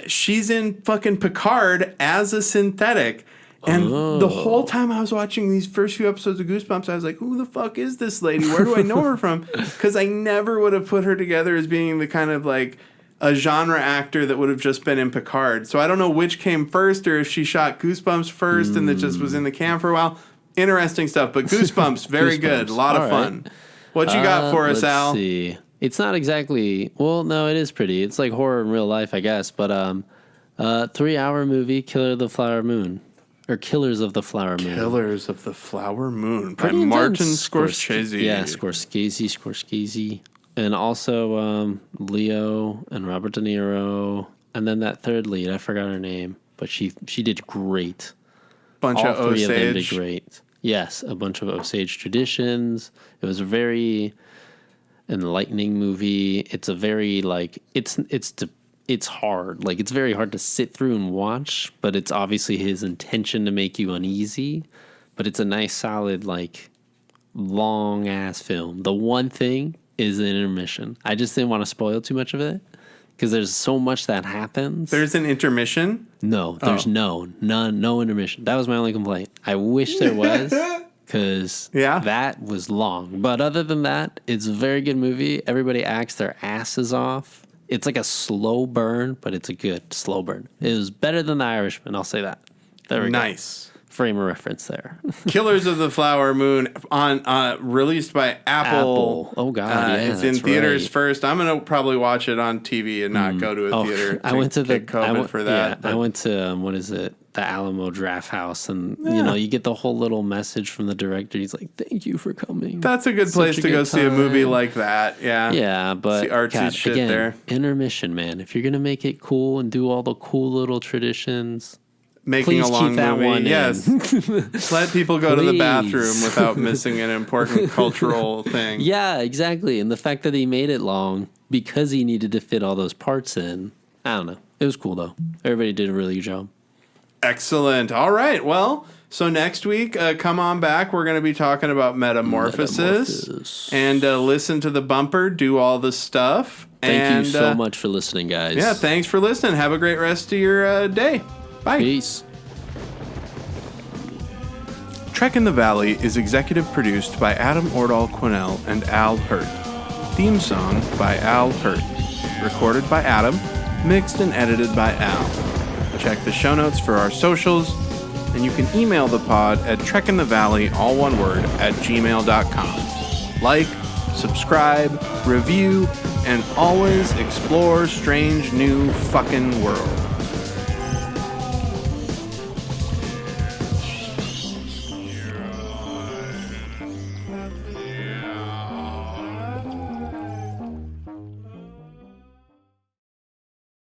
She's in fucking Picard as a synthetic. And the whole time I was watching these first few episodes of Goosebumps, I was like, who the fuck is this lady? Where do I know her from? Because I never would have put her together as being the kind of like a genre actor that would have just been in Picard. So I don't know which came first, or if she shot Goosebumps first and that just was in the can for a while. Interesting stuff, but Goosebumps, very good. A lot of fun. What you got for us, Al? Let's see. It's not exactly... Well, no, it is pretty. It's like horror in real life, I guess. But 3-hour movie, Killer of the Flower Moon. or Killers of the Flower Moon. Killers of the Flower Moon by Pretty Martin intense. Scorsese. Yeah, Scorsese. And also Leo and Robert De Niro. And then that third lead, I forgot her name, but she did great. Bunch All of three of them did Osage. great. Yes, a bunch of Osage traditions. It was a very enlightening movie. It's a very it's hard. Like, it's very hard to sit through and watch, but it's obviously his intention to make you uneasy. But it's a nice, solid, like, long ass film. The one thing is an intermission. I just didn't want to spoil too much of it because there's so much that happens. There's an intermission? No, there's no intermission. That was my only complaint. I wish there was, because that was long. But other than that, it's a very good movie. Everybody acts their asses off. It's like a slow burn, but it's a good slow burn. It was better than The Irishman, I'll say that. There we go. Nice. Frame of reference there. Killers of the Flower Moon on released by Apple. Oh God, yeah, it's in that's theaters right. first. I'm gonna probably watch it on TV and not go to a theater. I went to the COVID for that. Yeah, I went to what is it? The Alamo Draft House, and you know, you get the whole little message from the director. He's like, "Thank you for coming." That's a good place to go see a movie like that. Yeah, yeah, but see artsy shit again, there. Intermission, man. If you're gonna make it cool and do all the cool little traditions, Making please a long keep that movie. one Yes. Let people go to the bathroom without missing an important cultural thing. Yeah, exactly. And the fact that he made it long because he needed to fit all those parts in, I don't know. It was cool, though. Everybody did a really good job. Excellent. Well, so next week, come on back. We're going to be talking about Metamorphosis. And listen to the bumper, do all the stuff. Thank you so much for listening, guys. Yeah, thanks for listening. Have a great rest of your day. Bye. Peace. Trek in the Valley is executive produced by Adam Ordall Quinnell and Al Hirt. Theme song by Al Hirt. Recorded by Adam. Mixed and edited by Al. Check the show notes for our socials. And you can email the pod at trekinthevalley, all one word, @gmail.com. Like, subscribe, review, and always explore strange new fucking worlds.